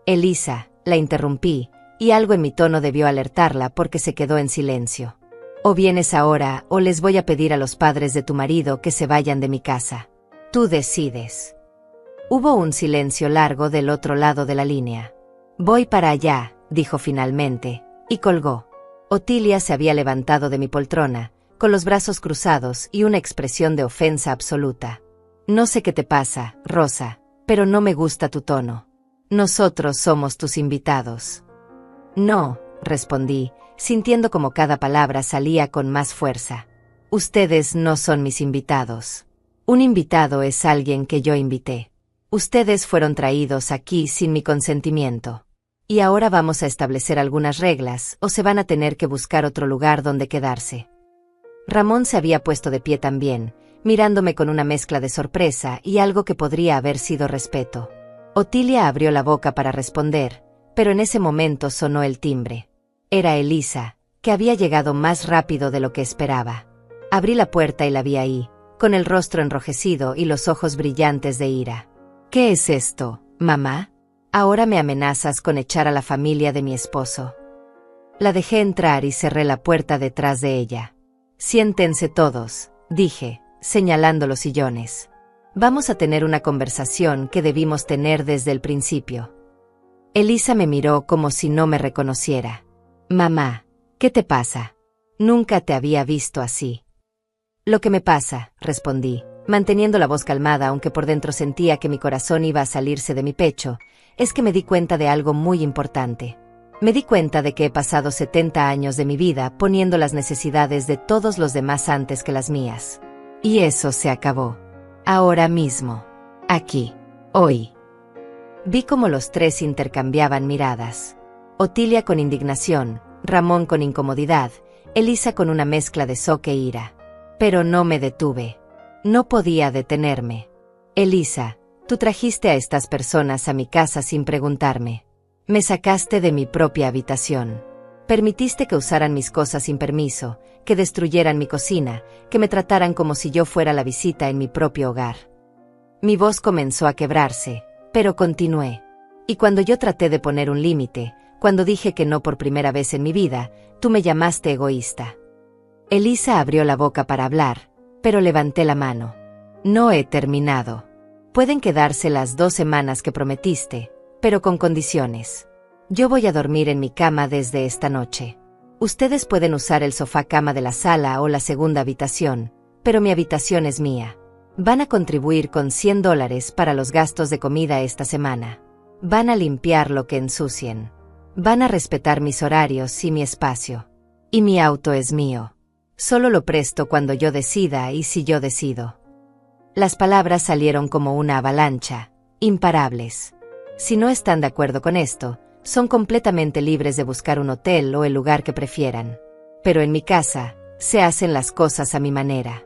Speaker 1: «Elisa», la interrumpí, y algo en mi tono debió alertarla porque se quedó en silencio. «O vienes ahora o les voy a pedir a los padres de tu marido que se vayan de mi casa. Tú decides». Hubo un silencio largo del otro lado de la línea. «Voy para allá», dijo finalmente, y colgó. Otilia se había levantado de mi poltrona, con los brazos cruzados y una expresión de ofensa absoluta. «No sé qué te pasa, Rosa, pero no me gusta tu tono. Nosotros somos tus invitados». «No», respondí, sintiendo como cada palabra salía con más fuerza. «Ustedes no son mis invitados. Un invitado es alguien que yo invité. Ustedes fueron traídos aquí sin mi consentimiento. Y ahora vamos a establecer algunas reglas, o se van a tener que buscar otro lugar donde quedarse». Ramón se había puesto de pie también, mirándome con una mezcla de sorpresa y algo que podría haber sido respeto. Otilia abrió la boca para responder, pero en ese momento sonó el timbre. Era Elisa, que había llegado más rápido de lo que esperaba. Abrí la puerta y la vi ahí, con el rostro enrojecido y los ojos brillantes de ira. ¿Qué es esto, mamá? Ahora me amenazas con echar a la familia de mi esposo. La dejé entrar y cerré la puerta detrás de ella. Siéntense todos, dije, señalando los sillones. Vamos a tener una conversación que debimos tener desde el principio. Elisa me miró como si no me reconociera. Mamá, ¿qué te pasa? Nunca te había visto así. Lo que me pasa, respondí, manteniendo la voz calmada aunque por dentro sentía que mi corazón iba a salirse de mi pecho, es que me di cuenta de algo muy importante. Me di cuenta de que he pasado 70 años de mi vida poniendo las necesidades de todos los demás antes que las mías. Y eso se acabó. Ahora mismo. Aquí. Hoy. Vi cómo los tres intercambiaban miradas. Otilia con indignación, Ramón con incomodidad, Elisa con una mezcla de shock e ira. Pero no me detuve. No podía detenerme. Elisa, tú trajiste a estas personas a mi casa sin preguntarme. Me sacaste de mi propia habitación. Permitiste que usaran mis cosas sin permiso, que destruyeran mi cocina, que me trataran como si yo fuera la visita en mi propio hogar. Mi voz comenzó a quebrarse, pero continué. Y cuando yo traté de poner un límite, cuando dije que no por primera vez en mi vida, tú me llamaste egoísta. Elisa abrió la boca para hablar, pero levanté la mano. No he terminado. Pueden quedarse las 2 semanas que prometiste, pero con condiciones. Yo voy a dormir en mi cama desde esta noche. Ustedes pueden usar el sofá cama de la sala o la segunda habitación, pero mi habitación es mía. Van a contribuir con $100 para los gastos de comida esta semana. Van a limpiar lo que ensucien. Van a respetar mis horarios y mi espacio. Y mi auto es mío. Solo lo presto cuando yo decida y si yo decido. Las palabras salieron como una avalancha, imparables. Si no están de acuerdo con esto, son completamente libres de buscar un hotel o el lugar que prefieran. Pero en mi casa, se hacen las cosas a mi manera.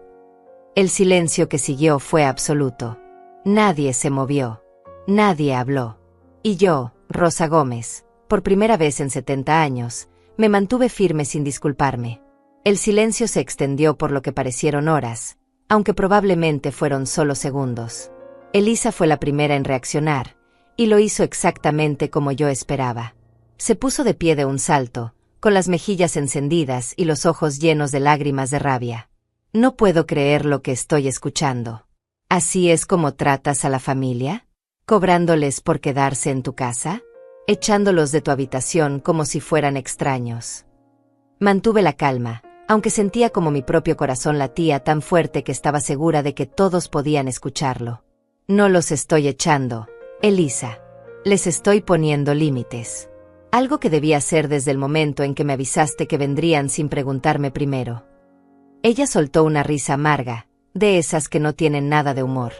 Speaker 1: El silencio que siguió fue absoluto. Nadie se movió. Nadie habló. Y yo, Rosa Gómez, por primera vez en 70 años, me mantuve firme sin disculparme. El silencio se extendió por lo que parecieron horas, aunque probablemente fueron solo segundos. Elisa fue la primera en reaccionar, y lo hizo exactamente como yo esperaba. Se puso de pie de un salto, con las mejillas encendidas y los ojos llenos de lágrimas de rabia. No puedo creer lo que estoy escuchando. ¿Así es como tratas a la familia? ¿Cobrándoles por quedarse en tu casa? ¿Echándolos de tu habitación como si fueran extraños? Mantuve la calma, aunque sentía como mi propio corazón latía tan fuerte que estaba segura de que todos podían escucharlo. No los estoy echando, Elisa. Les estoy poniendo límites. Algo que debía hacer desde el momento en que me avisaste que vendrían sin preguntarme primero. Ella soltó una risa amarga, de esas que no tienen nada de humor.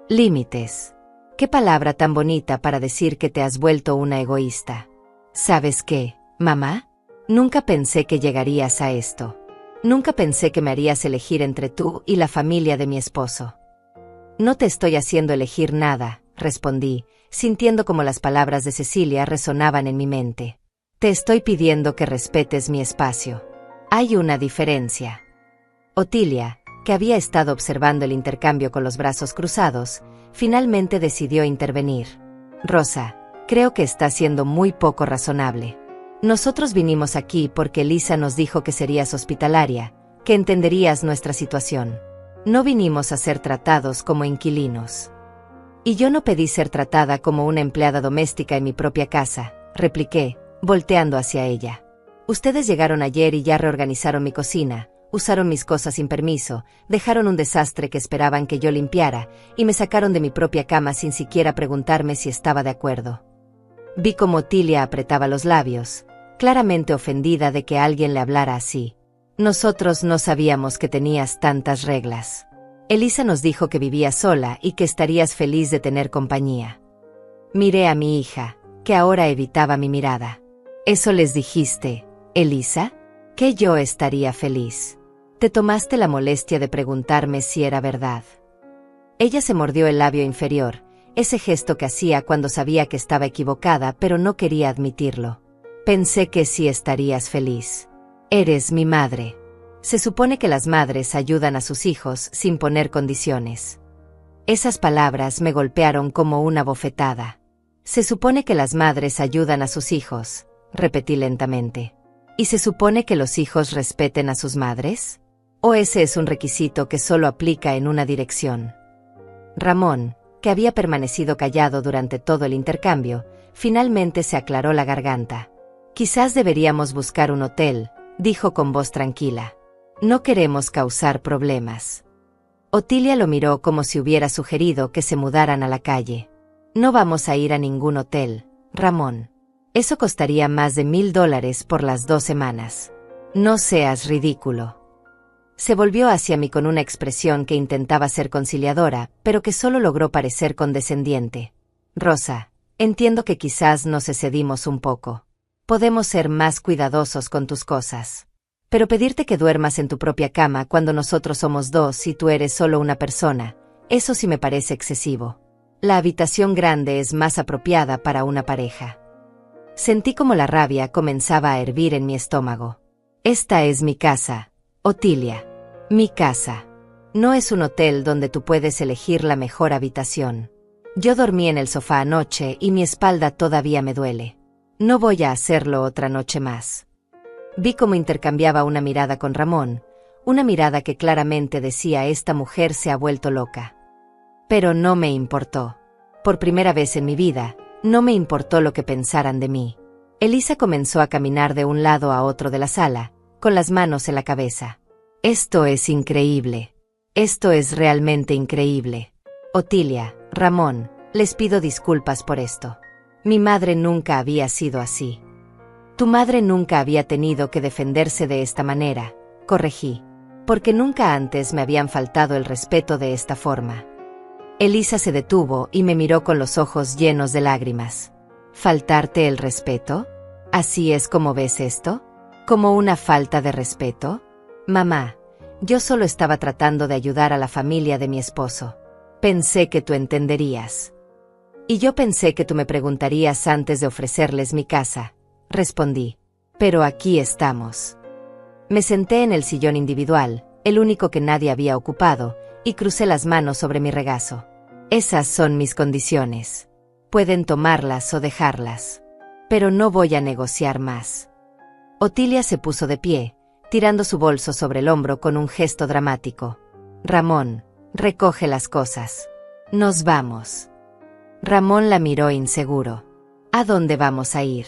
Speaker 1: Límites. Qué palabra tan bonita para decir que te has vuelto una egoísta. ¿Sabes qué, mamá? Nunca pensé que llegarías a esto. Nunca pensé que me harías elegir entre tú y la familia de mi esposo. No te estoy haciendo elegir nada, respondí, sintiendo como las palabras de Cecilia resonaban en mi mente. Te estoy pidiendo que respetes mi espacio. Hay una diferencia. Otilia, que había estado observando el intercambio con los brazos cruzados, finalmente decidió intervenir. Rosa, creo que está siendo muy poco razonable. Nosotros vinimos aquí porque Elisa nos dijo que serías hospitalaria, que entenderías nuestra situación. No vinimos a ser tratados como inquilinos. Y yo no pedí ser tratada como una empleada doméstica en mi propia casa, repliqué, volteando hacia ella. Ustedes llegaron ayer y ya reorganizaron mi cocina, usaron mis cosas sin permiso, dejaron un desastre que esperaban que yo limpiara, y me sacaron de mi propia cama sin siquiera preguntarme si estaba de acuerdo. Vi cómo Otilia apretaba los labios, claramente ofendida de que alguien le hablara así. Nosotros no sabíamos que tenías tantas reglas. Elisa nos dijo que vivías sola y que estarías feliz de tener compañía. Miré a mi hija, que ahora evitaba mi mirada. ¿Eso les dijiste, Elisa? ¿Que yo estaría feliz? ¿Te tomaste la molestia de preguntarme si era verdad? Ella se mordió el labio inferior, ese gesto que hacía cuando sabía que estaba equivocada pero no quería admitirlo. Pensé que sí estarías feliz. Eres mi madre. Se supone que las madres ayudan a sus hijos sin poner condiciones. Esas palabras me golpearon como una bofetada. Se supone que las madres ayudan a sus hijos, repetí lentamente. ¿Y se supone que los hijos respeten a sus madres? ¿O ese es un requisito que solo aplica en una dirección? Ramón, que había permanecido callado durante todo el intercambio, finalmente se aclaró la garganta. Quizás deberíamos buscar un hotel, dijo con voz tranquila. No queremos causar problemas. Otilia lo miró como si hubiera sugerido que se mudaran a la calle. No vamos a ir a ningún hotel, Ramón. Eso costaría más de $1000 por las 2 semanas. No seas ridículo. Se volvió hacia mí con una expresión que intentaba ser conciliadora, pero que solo logró parecer condescendiente. Rosa, entiendo que quizás nos excedimos un poco. Podemos ser más cuidadosos con tus cosas. Pero pedirte que duermas en tu propia cama cuando nosotros somos 2 y tú eres solo una persona, eso sí me parece excesivo. La habitación grande es más apropiada para una pareja. Sentí como la rabia comenzaba a hervir en mi estómago. Esta es mi casa, Otilia. Mi casa. No es un hotel donde tú puedes elegir la mejor habitación. Yo dormí en el sofá anoche y mi espalda todavía me duele. No voy a hacerlo otra noche más. Vi cómo intercambiaba una mirada con Ramón, una mirada que claramente decía: esta mujer se ha vuelto loca. Pero no me importó. Por primera vez en mi vida, no me importó lo que pensaran de mí. Elisa comenzó a caminar de un lado a otro de la sala, con las manos en la cabeza. Esto es increíble. Esto es realmente increíble. Otilia, Ramón, les pido disculpas por esto. Mi madre nunca había sido así. Tu madre nunca había tenido que defenderse de esta manera, corregí, porque nunca antes me habían faltado el respeto de esta forma. Elisa se detuvo y me miró con los ojos llenos de lágrimas. ¿Faltarte el respeto? ¿Así es como ves esto? ¿Como una falta de respeto? Mamá, yo solo estaba tratando de ayudar a la familia de mi esposo. Pensé que tú entenderías. Y yo pensé que tú me preguntarías antes de ofrecerles mi casa, respondí. Pero aquí estamos. Me senté en el sillón individual, el único que nadie había ocupado, y crucé las manos sobre mi regazo. Esas son mis condiciones. Pueden tomarlas o dejarlas. Pero no voy a negociar más. Otilia se puso de pie, tirando su bolso sobre el hombro con un gesto dramático. Ramón, recoge las cosas. Nos vamos. Ramón la miró inseguro. ¿A dónde vamos a ir?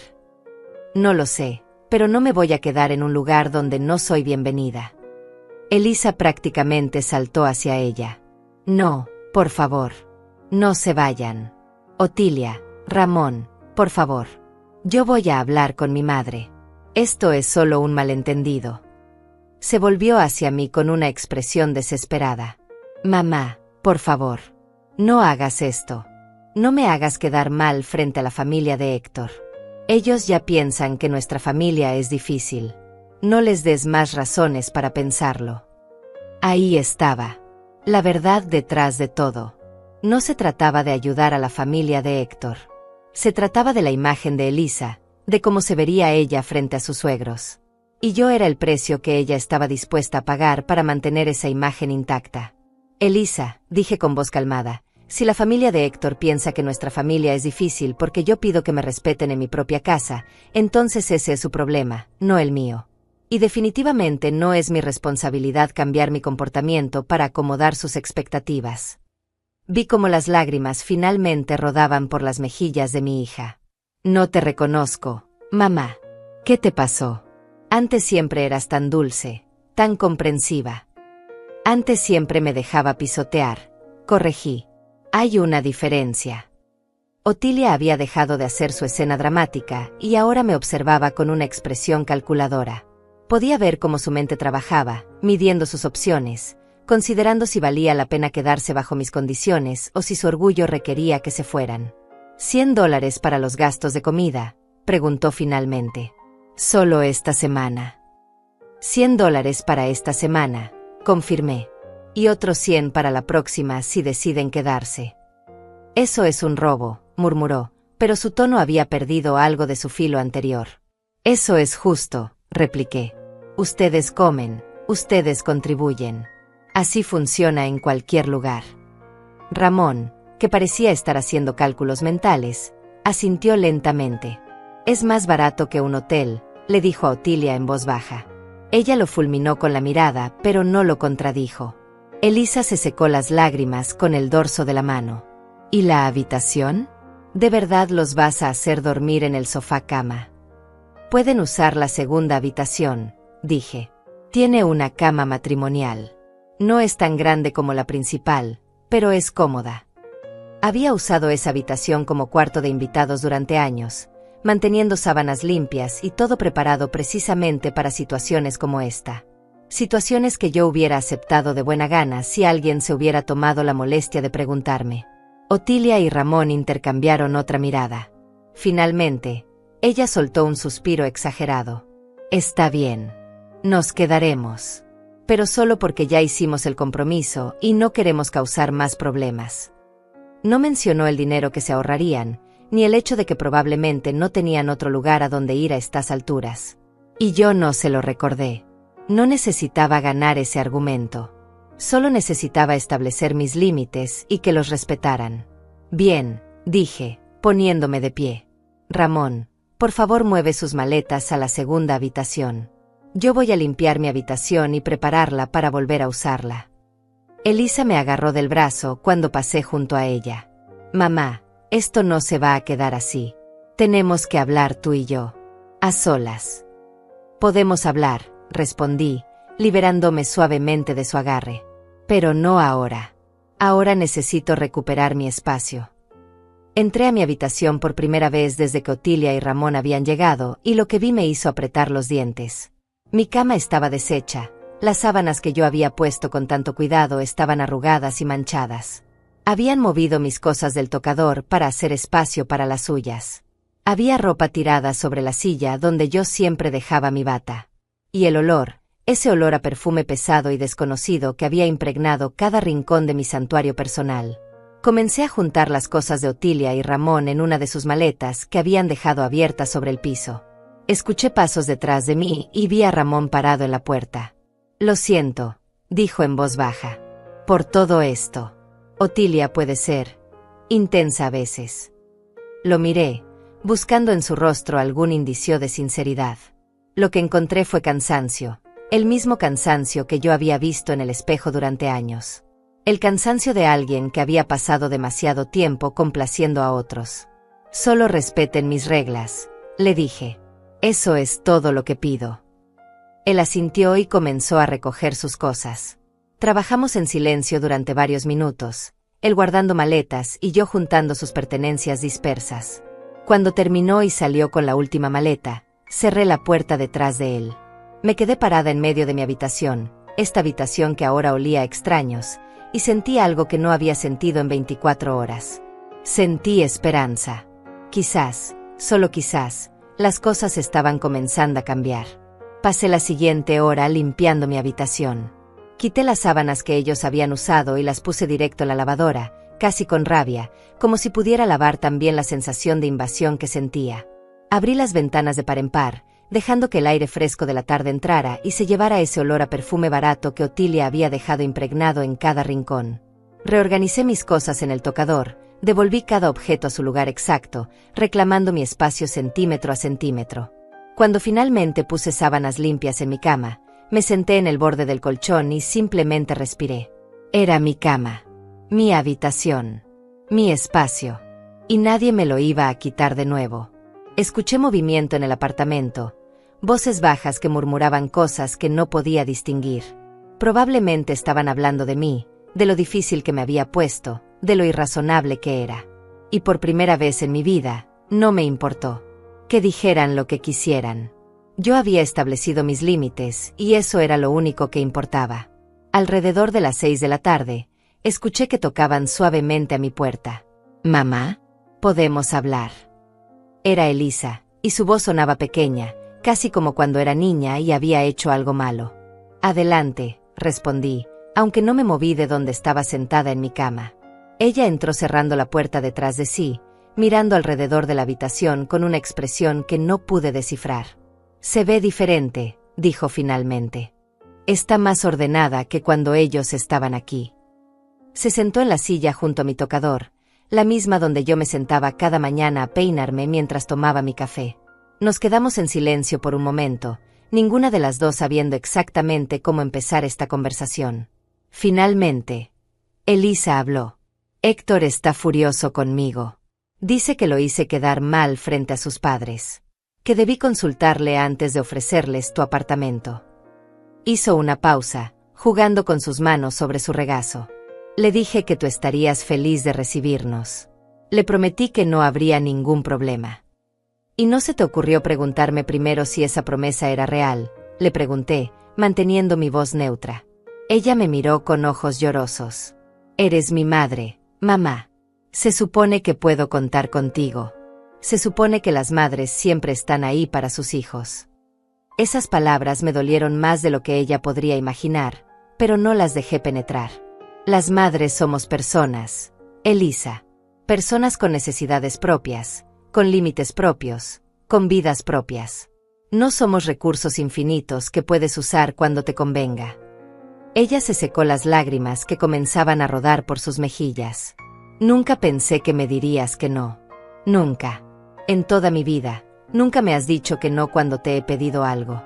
Speaker 1: No lo sé, pero no me voy a quedar en un lugar donde no soy bienvenida. Elisa prácticamente saltó hacia ella. No, por favor. No se vayan. Otilia, Ramón, por favor. Yo voy a hablar con mi madre. Esto es solo un malentendido. Se volvió hacia mí con una expresión desesperada. Mamá, por favor. No hagas esto. No me hagas quedar mal frente a la familia de Héctor. Ellos ya piensan que nuestra familia es difícil. No les des más razones para pensarlo. Ahí estaba. La verdad detrás de todo. No se trataba de ayudar a la familia de Héctor. Se trataba de la imagen de Elisa, de cómo se vería ella frente a sus suegros. Y yo era el precio que ella estaba dispuesta a pagar para mantener esa imagen intacta. Elisa, dije con voz calmada, si la familia de Héctor piensa que nuestra familia es difícil porque yo pido que me respeten en mi propia casa, entonces ese es su problema, no el mío. Y definitivamente no es mi responsabilidad cambiar mi comportamiento para acomodar sus expectativas. Vi cómo las lágrimas finalmente rodaban por las mejillas de mi hija. No te reconozco, mamá. ¿Qué te pasó? Antes siempre eras tan dulce, tan comprensiva. Antes siempre me dejaba pisotear, corregí. Hay una diferencia. Otilia había dejado de hacer su escena dramática y ahora me observaba con una expresión calculadora. Podía ver cómo su mente trabajaba, midiendo sus opciones, considerando si valía la pena quedarse bajo mis condiciones o si su orgullo requería que se fueran. $100 para los gastos de comida, preguntó finalmente. Solo esta semana. $100 para esta semana, confirmé. Y otros 100 para la próxima si deciden quedarse. Eso es un robo, murmuró, pero su tono había perdido algo de su filo anterior. Eso es justo, repliqué. Ustedes comen, ustedes contribuyen. Así funciona en cualquier lugar. Ramón, que parecía estar haciendo cálculos mentales, asintió lentamente. Es más barato que un hotel, le dijo a Otilia en voz baja. Ella lo fulminó con la mirada, pero no lo contradijo. Elisa se secó las lágrimas con el dorso de la mano. ¿Y la habitación? ¿De verdad los vas a hacer dormir en el sofá-cama? Pueden usar la segunda habitación, dije. Tiene una cama matrimonial. No es tan grande como la principal, pero es cómoda. Había usado esa habitación como cuarto de invitados durante años, manteniendo sábanas limpias y todo preparado precisamente para situaciones como esta. Situaciones que yo hubiera aceptado de buena gana si alguien se hubiera tomado la molestia de preguntarme. Otilia y Ramón intercambiaron otra mirada. Finalmente, ella soltó un suspiro exagerado. Está bien. Nos quedaremos. Pero solo porque ya hicimos el compromiso y no queremos causar más problemas. No mencionó el dinero que se ahorrarían, ni el hecho de que probablemente no tenían otro lugar a donde ir a estas alturas. Y yo no se lo recordé. No necesitaba ganar ese argumento. Solo necesitaba establecer mis límites y que los respetaran. Bien, dije, poniéndome de pie. Ramón, por favor mueve sus maletas a la segunda habitación. Yo voy a limpiar mi habitación y prepararla para volver a usarla. Elisa me agarró del brazo cuando pasé junto a ella. Mamá, esto no se va a quedar así. Tenemos que hablar tú y yo. A solas. Podemos hablar, respondí, liberándome suavemente de su agarre. Pero no ahora. Ahora necesito recuperar mi espacio. Entré a mi habitación por primera vez desde que Otilia y Ramón habían llegado, y lo que vi me hizo apretar los dientes. Mi cama estaba deshecha, las sábanas que yo había puesto con tanto cuidado estaban arrugadas y manchadas. Habían movido mis cosas del tocador para hacer espacio para las suyas. Había ropa tirada sobre la silla donde yo siempre dejaba mi bata. Y el olor, ese olor a perfume pesado y desconocido que había impregnado cada rincón de mi santuario personal. Comencé a juntar las cosas de Otilia y Ramón en una de sus maletas que habían dejado abiertas sobre el piso. Escuché pasos detrás de mí y vi a Ramón parado en la puerta. Lo siento, dijo en voz baja. Por todo esto. Otilia puede ser intensa a veces. Lo miré, buscando en su rostro algún indicio de sinceridad. Lo que encontré fue cansancio. El mismo cansancio que yo había visto en el espejo durante años. El cansancio de alguien que había pasado demasiado tiempo complaciendo a otros. Solo respeten mis reglas, le dije. Eso es todo lo que pido. Él asintió y comenzó a recoger sus cosas. Trabajamos en silencio durante varios minutos, él guardando maletas y yo juntando sus pertenencias dispersas. Cuando terminó y salió con la última maleta, cerré la puerta detrás de él. Me quedé parada en medio de mi habitación, esta habitación que ahora olía a extraños, y sentí algo que no había sentido en 24 horas. Sentí esperanza. Quizás, solo quizás, las cosas estaban comenzando a cambiar. Pasé la siguiente hora limpiando mi habitación. Quité las sábanas que ellos habían usado y las puse directo en la lavadora, casi con rabia, como si pudiera lavar también la sensación de invasión que sentía. Abrí las ventanas de par en par, dejando que el aire fresco de la tarde entrara y se llevara ese olor a perfume barato que Otilia había dejado impregnado en cada rincón. Reorganicé mis cosas en el tocador, devolví cada objeto a su lugar exacto, reclamando mi espacio centímetro a centímetro. Cuando finalmente puse sábanas limpias en mi cama, me senté en el borde del colchón y simplemente respiré. Era mi cama, mi habitación, mi espacio, y nadie me lo iba a quitar de nuevo. Escuché movimiento en el apartamento, voces bajas que murmuraban cosas que no podía distinguir. Probablemente estaban hablando de mí, de lo difícil que me había puesto, de lo irrazonable que era. Y por primera vez en mi vida, no me importó. Que dijeran lo que quisieran. Yo había establecido mis límites, y eso era lo único que importaba. Alrededor de las 6 de la tarde, escuché que tocaban suavemente a mi puerta. «Mamá, ¿podemos hablar?» Era Elisa, y su voz sonaba pequeña, casi como cuando era niña y había hecho algo malo. «Adelante», respondí, aunque no me moví de donde estaba sentada en mi cama. Ella entró cerrando la puerta detrás de sí, mirando alrededor de la habitación con una expresión que no pude descifrar. «Se ve diferente», dijo finalmente. Está más ordenada que cuando ellos estaban aquí. Se sentó en la silla junto a mi tocador, la misma donde yo me sentaba cada mañana a peinarme mientras tomaba mi café. Nos quedamos en silencio por un momento, ninguna de las dos sabiendo exactamente cómo empezar esta conversación. Finalmente, Elisa habló. Héctor está furioso conmigo. Dice que lo hice quedar mal frente a sus padres. Que debí consultarle antes de ofrecerles tu apartamento. Hizo una pausa, jugando con sus manos sobre su regazo. Le dije que tú estarías feliz de recibirnos. Le prometí que no habría ningún problema. ¿Y no se te ocurrió preguntarme primero si esa promesa era real?, le pregunté, manteniendo mi voz neutra. Ella me miró con ojos llorosos. Eres mi madre, mamá. Se supone que puedo contar contigo. Se supone que las madres siempre están ahí para sus hijos. Esas palabras me dolieron más de lo que ella podría imaginar, pero no las dejé penetrar. Las madres somos personas, Elisa. Personas con necesidades propias, con límites propios, con vidas propias. No somos recursos infinitos que puedes usar cuando te convenga. Ella se secó las lágrimas que comenzaban a rodar por sus mejillas. Nunca pensé que me dirías que no. Nunca. En toda mi vida, nunca me has dicho que no cuando te he pedido algo.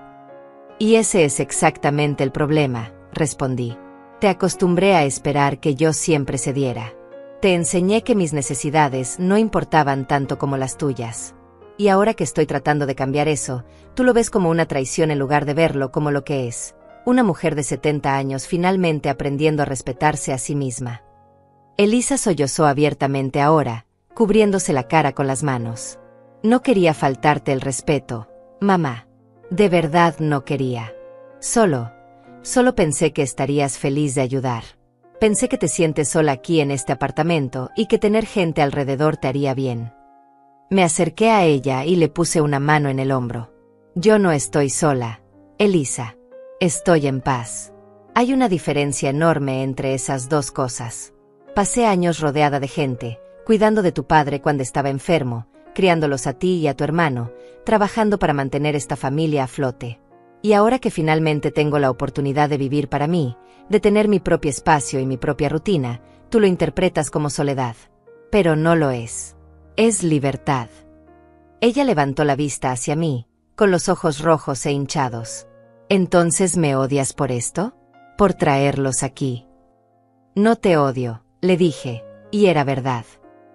Speaker 1: Y ese es exactamente el problema, respondí. Te acostumbré a esperar que yo siempre cediera. Te enseñé que mis necesidades no importaban tanto como las tuyas. Y ahora que estoy tratando de cambiar eso, tú lo ves como una traición en lugar de verlo como lo que es. Una mujer de 70 años finalmente aprendiendo a respetarse a sí misma. Elisa sollozó abiertamente ahora, cubriéndose la cara con las manos. No quería faltarte el respeto, mamá. De verdad no quería. Solo pensé que estarías feliz de ayudar. Pensé que te sientes sola aquí en este apartamento y que tener gente alrededor te haría bien. Me acerqué a ella y le puse una mano en el hombro. Yo no estoy sola, Elisa. Estoy en paz. Hay una diferencia enorme entre esas dos cosas. Pasé años rodeada de gente, cuidando de tu padre cuando estaba enfermo, criándolos a ti y a tu hermano, trabajando para mantener esta familia a flote. Y ahora que finalmente tengo la oportunidad de vivir para mí, de tener mi propio espacio y mi propia rutina, tú lo interpretas como soledad. Pero no lo es. Es libertad. Ella levantó la vista hacia mí, con los ojos rojos e hinchados. ¿Entonces me odias por esto? ¿Por traerlos aquí? No te odio, le dije, y era verdad.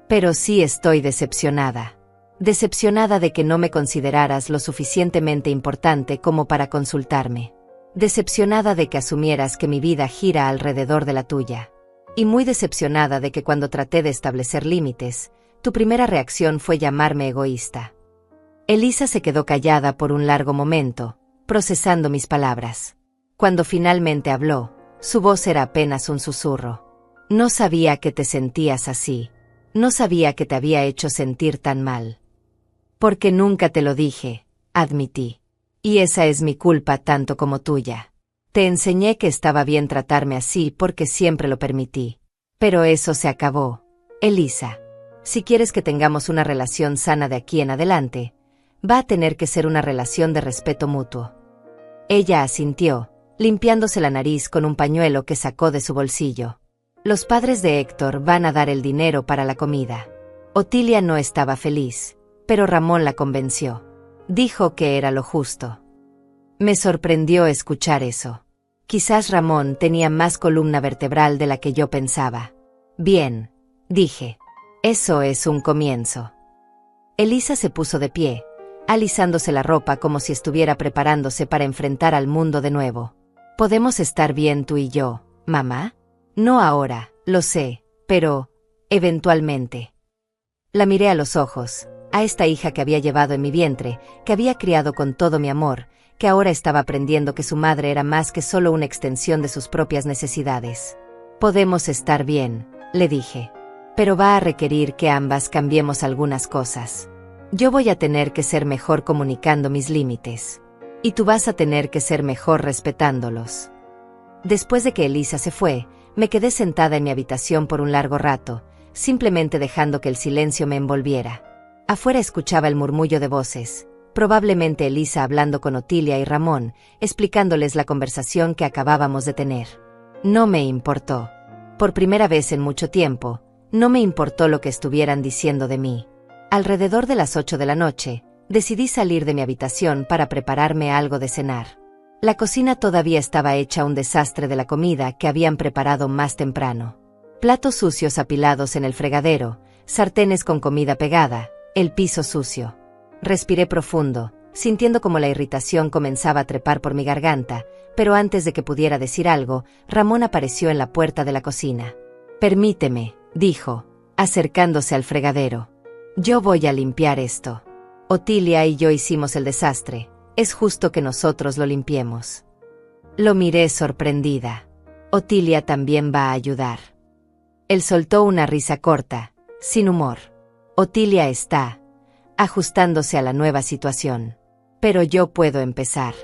Speaker 1: Pero sí estoy decepcionada. Decepcionada de que no me consideraras lo suficientemente importante como para consultarme. Decepcionada de que asumieras que mi vida gira alrededor de la tuya. Y muy decepcionada de que cuando traté de establecer límites, tu primera reacción fue llamarme egoísta. Elisa se quedó callada por un largo momento, procesando mis palabras. Cuando finalmente habló, su voz era apenas un susurro. No sabía que te sentías así. No sabía que te había hecho sentir tan mal. Porque nunca te lo dije, admití. Y esa es mi culpa tanto como tuya. Te enseñé que estaba bien tratarme así porque siempre lo permití. Pero eso se acabó, Elisa. Si quieres que tengamos una relación sana de aquí en adelante, va a tener que ser una relación de respeto mutuo. Ella asintió, limpiándose la nariz con un pañuelo que sacó de su bolsillo. Los padres de Héctor van a dar el dinero para la comida. Otilia no estaba feliz, pero Ramón la convenció. Dijo que era lo justo. Me sorprendió escuchar eso. Quizás Ramón tenía más columna vertebral de la que yo pensaba. Bien, dije. Eso es un comienzo. Elisa se puso de pie, alisándose la ropa como si estuviera preparándose para enfrentar al mundo de nuevo. ¿Podemos estar bien tú y yo, mamá? No ahora, lo sé, pero, eventualmente. La miré a los ojos, a esta hija que había llevado en mi vientre, que había criado con todo mi amor, que ahora estaba aprendiendo que su madre era más que solo una extensión de sus propias necesidades. Podemos estar bien, le dije. Pero va a requerir que ambas cambiemos algunas cosas. Yo voy a tener que ser mejor comunicando mis límites. Y tú vas a tener que ser mejor respetándolos. Después de que Elisa se fue, me quedé sentada en mi habitación por un largo rato, simplemente dejando que el silencio me envolviera. Afuera escuchaba el murmullo de voces, Probablemente Elisa hablando con Otilia y Ramón, explicándoles la conversación que acabábamos de tener. No me importó. Por primera vez en mucho tiempo, no me importó lo que estuvieran diciendo de mí. Alrededor de las 8 de la noche, decidí salir de mi habitación para prepararme algo de cenar. La cocina todavía estaba hecha un desastre de la comida que habían preparado más temprano. Platos sucios apilados en el fregadero, sartenes con comida pegada, el piso sucio. Respiré profundo, sintiendo como la irritación comenzaba a trepar por mi garganta, pero antes de que pudiera decir algo, Ramón apareció en la puerta de la cocina. «Permíteme», dijo, acercándose al fregadero. «Yo voy a limpiar esto. Otilia y yo hicimos el desastre, es justo que nosotros lo limpiemos». Lo miré sorprendida. Otilia también va a ayudar. Él soltó una risa corta, sin humor. Otilia está ajustándose a la nueva situación. Pero yo puedo empezar.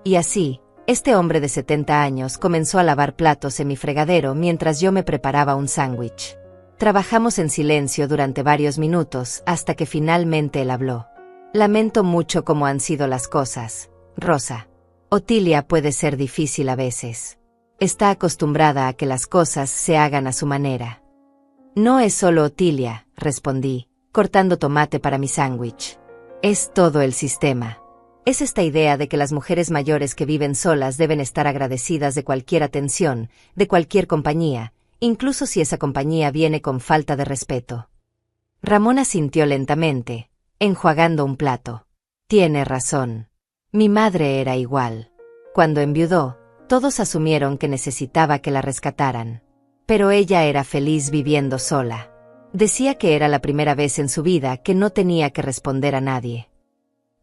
Speaker 1: Y así, este hombre de 70 años comenzó a lavar platos en mi fregadero mientras yo me preparaba un sándwich. Trabajamos en silencio durante varios minutos hasta que finalmente él habló. «Lamento mucho cómo han sido las cosas, Rosa. Otilia puede ser difícil a veces. Está acostumbrada a que las cosas se hagan a su manera». «No es solo Otilia», respondí, cortando tomate para mi sándwich. «Es todo el sistema. Es esta idea de que las mujeres mayores que viven solas deben estar agradecidas de cualquier atención, de cualquier compañía, incluso si esa compañía viene con falta de respeto». Ramón asintió lentamente, enjuagando un plato. «Tiene razón. Mi madre era igual. Cuando enviudó, todos asumieron que necesitaba que la rescataran. Pero ella era feliz viviendo sola. Decía que era la primera vez en su vida que no tenía que responder a nadie».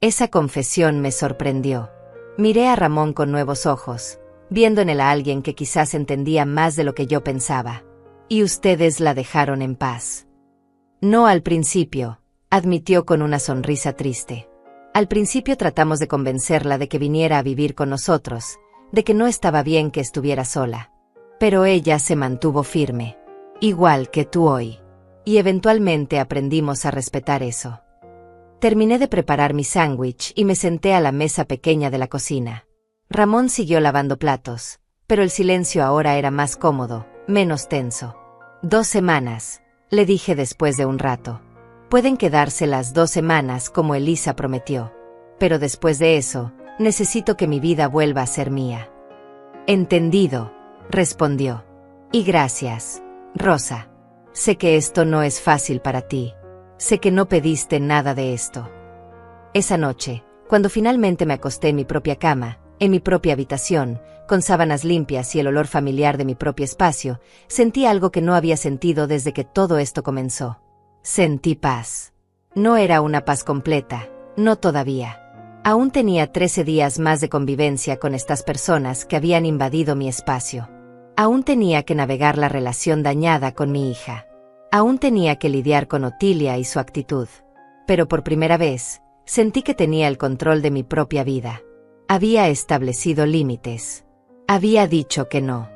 Speaker 1: Esa confesión me sorprendió. Miré a Ramón con nuevos ojos, viendo en él a alguien que quizás entendía más de lo que yo pensaba. «¿Y ustedes la dejaron en paz?» «No al principio», admitió con una sonrisa triste. «Al principio tratamos de convencerla de que viniera a vivir con nosotros, de que no estaba bien que estuviera sola. Pero ella se mantuvo firme, igual que tú hoy. Y eventualmente aprendimos a respetar eso». Terminé de preparar mi sándwich y me senté a la mesa pequeña de la cocina. Ramón siguió lavando platos, pero el silencio ahora era más cómodo, menos tenso. «2 semanas», le dije después de un rato. «Pueden quedarse las 2 semanas como Elisa prometió. Pero después de eso, necesito que mi vida vuelva a ser mía». «Entendido», respondió. «Y gracias, Rosa. Sé que esto no es fácil para ti. Sé que no pediste nada de esto». Esa noche, cuando finalmente me acosté en mi propia cama, en mi propia habitación, con sábanas limpias y el olor familiar de mi propio espacio, sentí algo que no había sentido desde que todo esto comenzó. Sentí paz. No era una paz completa, no todavía. Aún tenía 13 días más de convivencia con estas personas que habían invadido mi espacio. Aún tenía que navegar la relación dañada con mi hija. Aún tenía que lidiar con Otilia y su actitud. Pero por primera vez, sentí que tenía el control de mi propia vida. Había establecido límites. Había dicho que no.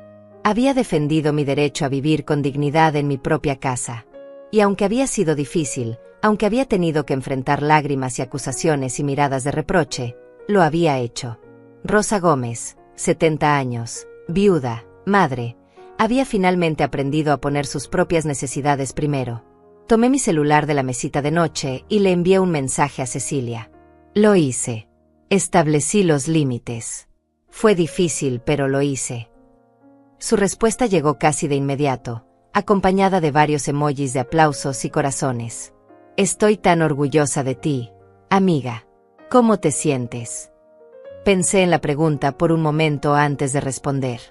Speaker 1: Había defendido mi derecho a vivir con dignidad en mi propia casa. Y aunque había sido difícil, aunque había tenido que enfrentar lágrimas y acusaciones y miradas de reproche, lo había hecho. Rosa Gómez, 70 años, viuda, madre, había finalmente aprendido a poner sus propias necesidades primero. Tomé mi celular de la mesita de noche y le envié un mensaje a Cecilia. Lo hice. Establecí los límites. Fue difícil, pero lo hice. Su respuesta llegó casi de inmediato, acompañada de varios emojis de aplausos y corazones. «Estoy tan orgullosa de ti, amiga. ¿Cómo te sientes?». Pensé en la pregunta por un momento antes de responder.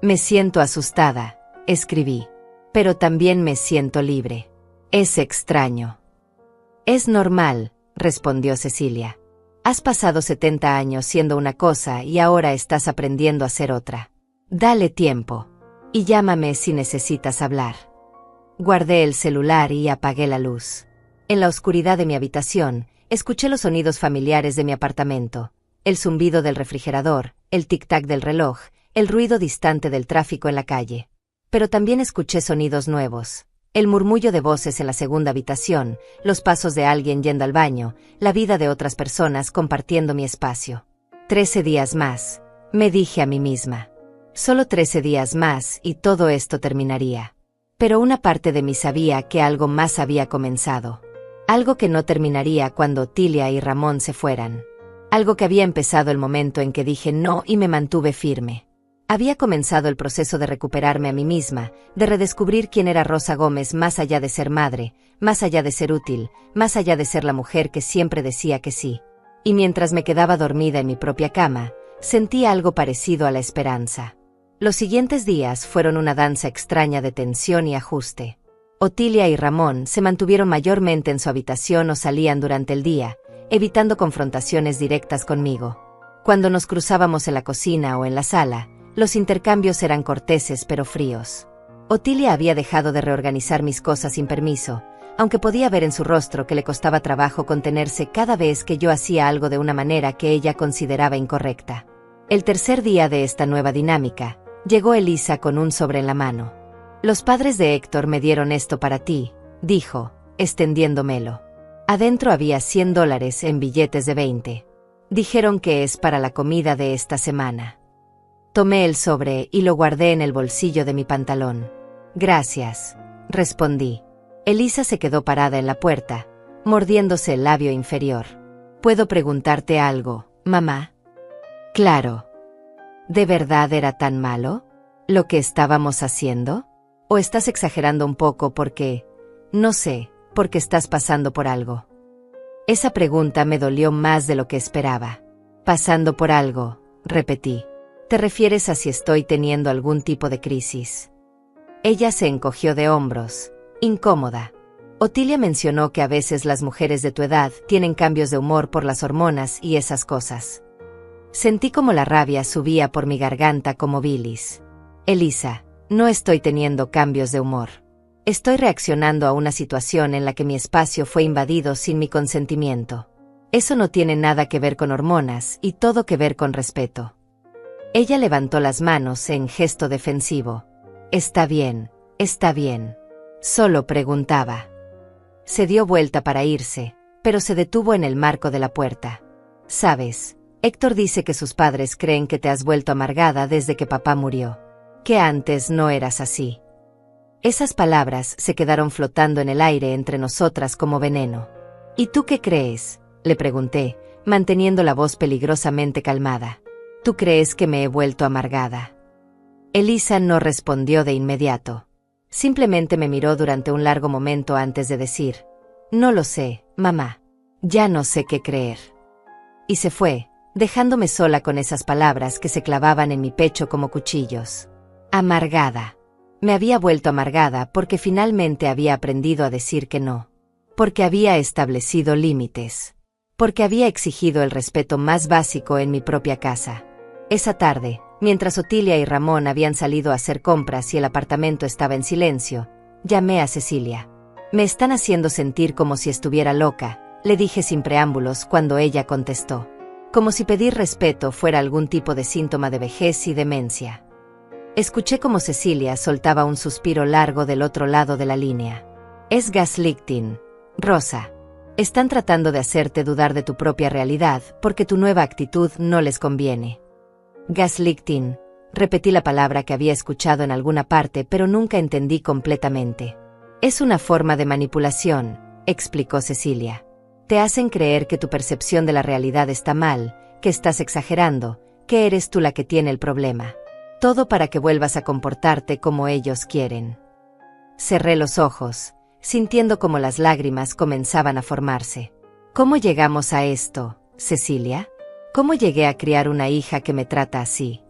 Speaker 1: «Me siento asustada», escribí. «Pero también me siento libre. Es extraño». «Es normal», respondió Cecilia. «Has pasado 70 años siendo una cosa y ahora estás aprendiendo a ser otra. Dale tiempo. Y llámame si necesitas hablar». Guardé el celular y apagué la luz. En la oscuridad de mi habitación, escuché los sonidos familiares de mi apartamento, el zumbido del refrigerador, el tic-tac del reloj, el ruido distante del tráfico en la calle. Pero también escuché sonidos nuevos, El murmullo de voces en la segunda habitación, los pasos de alguien yendo al baño, la vida de otras personas compartiendo mi espacio. 13 días más, me dije a mí misma. Solo 13 días más y todo esto terminaría. Pero una parte de mí sabía que algo más había comenzado. Algo que no terminaría cuando Otilia y Ramón se fueran. Algo que había empezado el momento en que dije no y me mantuve firme. Había comenzado el proceso de recuperarme a mí misma, de redescubrir quién era Rosa Gómez más allá de ser madre, más allá de ser útil, más allá de ser la mujer que siempre decía que sí. Y mientras me quedaba dormida en mi propia cama, sentía algo parecido a la esperanza. Los siguientes días fueron una danza extraña de tensión y ajuste. Otilia y Ramón se mantuvieron mayormente en su habitación o salían durante el día, evitando confrontaciones directas conmigo. Cuando nos cruzábamos en la cocina o en la sala, los intercambios eran corteses pero fríos. Otilia había dejado de reorganizar mis cosas sin permiso, aunque podía ver en su rostro que le costaba trabajo contenerse cada vez que yo hacía algo de una manera que ella consideraba incorrecta. El tercer día de esta nueva dinámica, llegó Elisa con un sobre en la mano. Los padres de Héctor me dieron esto para ti, dijo, extendiéndomelo. Adentro había $100 en billetes de 20. Dijeron que es para la comida de esta semana. Tomé el sobre y lo guardé en el bolsillo de mi pantalón. Gracias, respondí. Elisa se quedó parada en la puerta, mordiéndose el labio inferior. ¿Puedo preguntarte algo, mamá? Claro. ¿De verdad era tan malo lo que estábamos haciendo? ¿O estás exagerando un poco porque, no sé, porque estás pasando por algo? Esa pregunta me dolió más de lo que esperaba. Pasando por algo, repetí. ¿Te refieres a si estoy teniendo algún tipo de crisis? Ella se encogió de hombros, incómoda. Otilia mencionó que a veces las mujeres de tu edad tienen cambios de humor por las hormonas y esas cosas. Sentí como la rabia subía por mi garganta como bilis. Elisa, no estoy teniendo cambios de humor. Estoy reaccionando a una situación en la que mi espacio fue invadido sin mi consentimiento. Eso no tiene nada que ver con hormonas y todo que ver con respeto. Ella levantó las manos en gesto defensivo. Está bien, está bien. Solo preguntaba. Se dio vuelta para irse, pero se detuvo en el marco de la puerta. Sabes, Héctor dice que sus padres creen que te has vuelto amargada desde que papá murió. Que antes no eras así. Esas palabras se quedaron flotando en el aire entre nosotras como veneno. ¿Y tú qué crees?, le pregunté, manteniendo la voz peligrosamente calmada. ¿Tú crees que me he vuelto amargada? Elisa no respondió de inmediato. Simplemente me miró durante un largo momento antes de decir, no lo sé, mamá. Ya no sé qué creer. Y se fue, dejándome sola con esas palabras que se clavaban en mi pecho como cuchillos. Amargada. Me había vuelto amargada porque finalmente había aprendido a decir que no. Porque había establecido límites. Porque había exigido el respeto más básico en mi propia casa. Esa tarde, mientras Otilia y Ramón habían salido a hacer compras y el apartamento estaba en silencio, llamé a Cecilia. Me están haciendo sentir como si estuviera loca, le dije sin preámbulos cuando ella contestó. Como si pedir respeto fuera algún tipo de síntoma de vejez y demencia. Escuché como Cecilia soltaba un suspiro largo del otro lado de la línea. Es gaslighting, Rosa. Están tratando de hacerte dudar de tu propia realidad porque tu nueva actitud no les conviene. Gaslighting, repetí la palabra que había escuchado en alguna parte pero nunca entendí completamente. Es una forma de manipulación, explicó Cecilia. Te hacen creer que tu percepción de la realidad está mal, que estás exagerando, que eres tú la que tiene el problema. Todo para que vuelvas a comportarte como ellos quieren. Cerré los ojos, sintiendo como las lágrimas comenzaban a formarse. ¿Cómo llegamos a esto, Cecilia? ¿Cómo llegué a criar una hija que me trata así?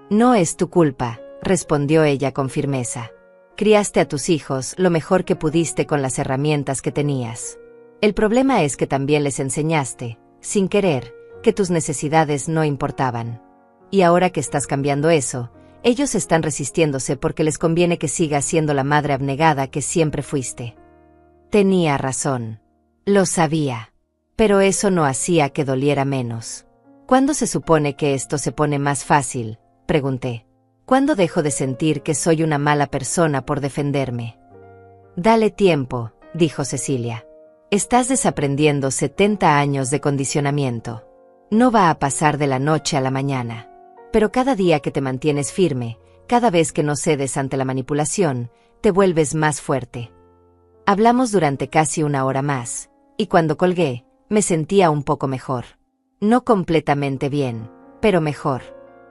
Speaker 1: No es tu culpa, respondió ella con firmeza. Criaste a tus hijos lo mejor que pudiste con las herramientas que tenías. El problema es que también les enseñaste, sin querer, que tus necesidades no importaban. Y ahora que estás cambiando eso, ellos están resistiéndose porque les conviene que sigas siendo la madre abnegada que siempre fuiste. Tenía razón. Lo sabía. Pero eso no hacía que doliera menos. ¿Cuándo se supone que esto se pone más fácil?, pregunté. ¿Cuándo dejo de sentir que soy una mala persona por defenderme? Dale tiempo, dijo Cecilia. Estás desaprendiendo 70 años de condicionamiento. No va a pasar de la noche a la mañana. Pero cada día que te mantienes firme, cada vez que no cedes ante la manipulación, te vuelves más fuerte. Hablamos durante casi 1 hora más, y cuando colgué, me sentía un poco mejor. No completamente bien, pero mejor.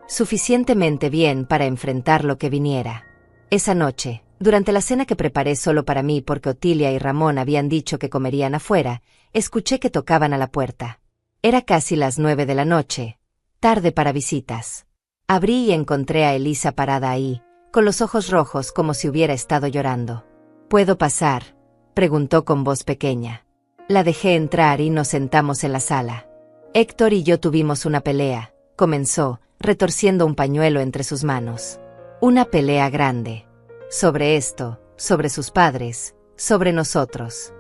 Speaker 1: Suficientemente bien para enfrentar lo que viniera. Esa noche, durante la cena que preparé solo para mí porque Otilia y Ramón habían dicho que comerían afuera, escuché que tocaban a la puerta. Era casi las 9 de la noche, tarde para visitas. Abrí y encontré a Elisa parada ahí, con los ojos rojos como si hubiera estado llorando. ¿Puedo pasar?, preguntó con voz pequeña. La dejé entrar y nos sentamos en la sala. Héctor y yo tuvimos una pelea, comenzó, retorciendo un pañuelo entre sus manos. Una pelea grande. Sobre esto, sobre sus padres, sobre nosotros.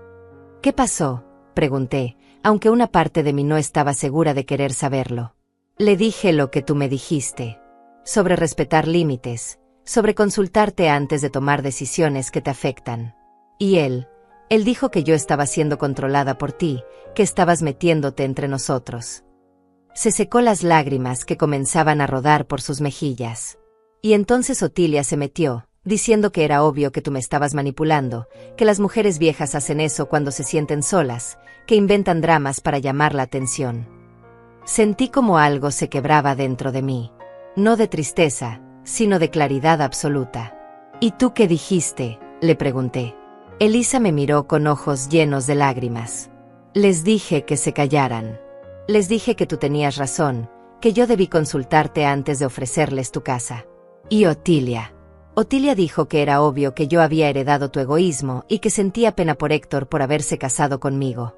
Speaker 1: ¿Qué pasó?, pregunté, aunque una parte de mí no estaba segura de querer saberlo. Le dije lo que tú me dijiste. Sobre respetar límites, sobre consultarte antes de tomar decisiones que te afectan. Y él dijo que yo estaba siendo controlada por ti, que estabas metiéndote entre nosotros. Se secó las lágrimas que comenzaban a rodar por sus mejillas. Y entonces Otilia se metió, diciendo que era obvio que tú me estabas manipulando, que las mujeres viejas hacen eso cuando se sienten solas, que inventan dramas para llamar la atención. Sentí como algo se quebraba dentro de mí. No de tristeza, sino de claridad absoluta. ¿Y tú qué dijiste?, le pregunté. Elisa me miró con ojos llenos de lágrimas. Les dije que se callaran. Les dije que tú tenías razón, que yo debí consultarte antes de ofrecerles tu casa. Y Otilia dijo que era obvio que yo había heredado tu egoísmo y que sentía pena por Héctor por haberse casado conmigo.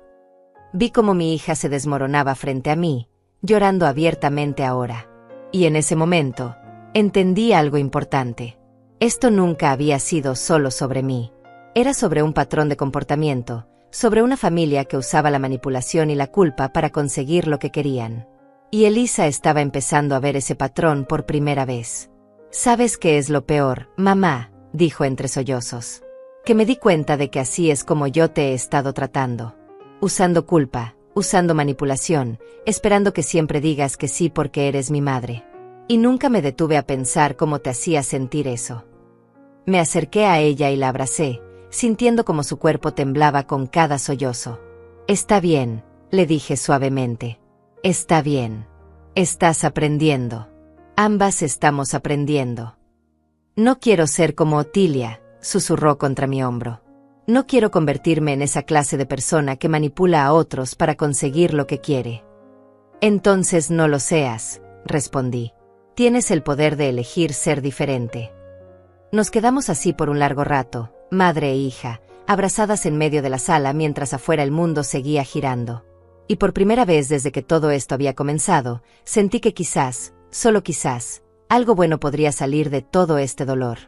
Speaker 1: Vi cómo mi hija se desmoronaba frente a mí, llorando abiertamente ahora. Y en ese momento, entendí algo importante. Esto nunca había sido solo sobre mí. Era sobre un patrón de comportamiento, sobre una familia que usaba la manipulación y la culpa para conseguir lo que querían. Y Elisa estaba empezando a ver ese patrón por primera vez. ¿Sabes qué es lo peor, mamá?, dijo entre sollozos. Que me di cuenta de que así es como yo te he estado tratando. Usando culpa, usando manipulación, esperando que siempre digas que sí porque eres mi madre. Y nunca me detuve a pensar cómo te hacía sentir eso. Me acerqué a ella y la abracé, sintiendo como su cuerpo temblaba con cada sollozo. Está bien, le dije suavemente. Está bien. Estás aprendiendo. Ambas estamos aprendiendo. No quiero ser como Otilia, susurró contra mi hombro. No quiero convertirme en esa clase de persona que manipula a otros para conseguir lo que quiere. Entonces no lo seas, respondí. Tienes el poder de elegir ser diferente. Nos quedamos así por un largo rato, madre e hija, abrazadas en medio de la sala mientras afuera el mundo seguía girando. Y por primera vez desde que todo esto había comenzado, sentí que quizás, solo quizás, algo bueno podría salir de todo este dolor.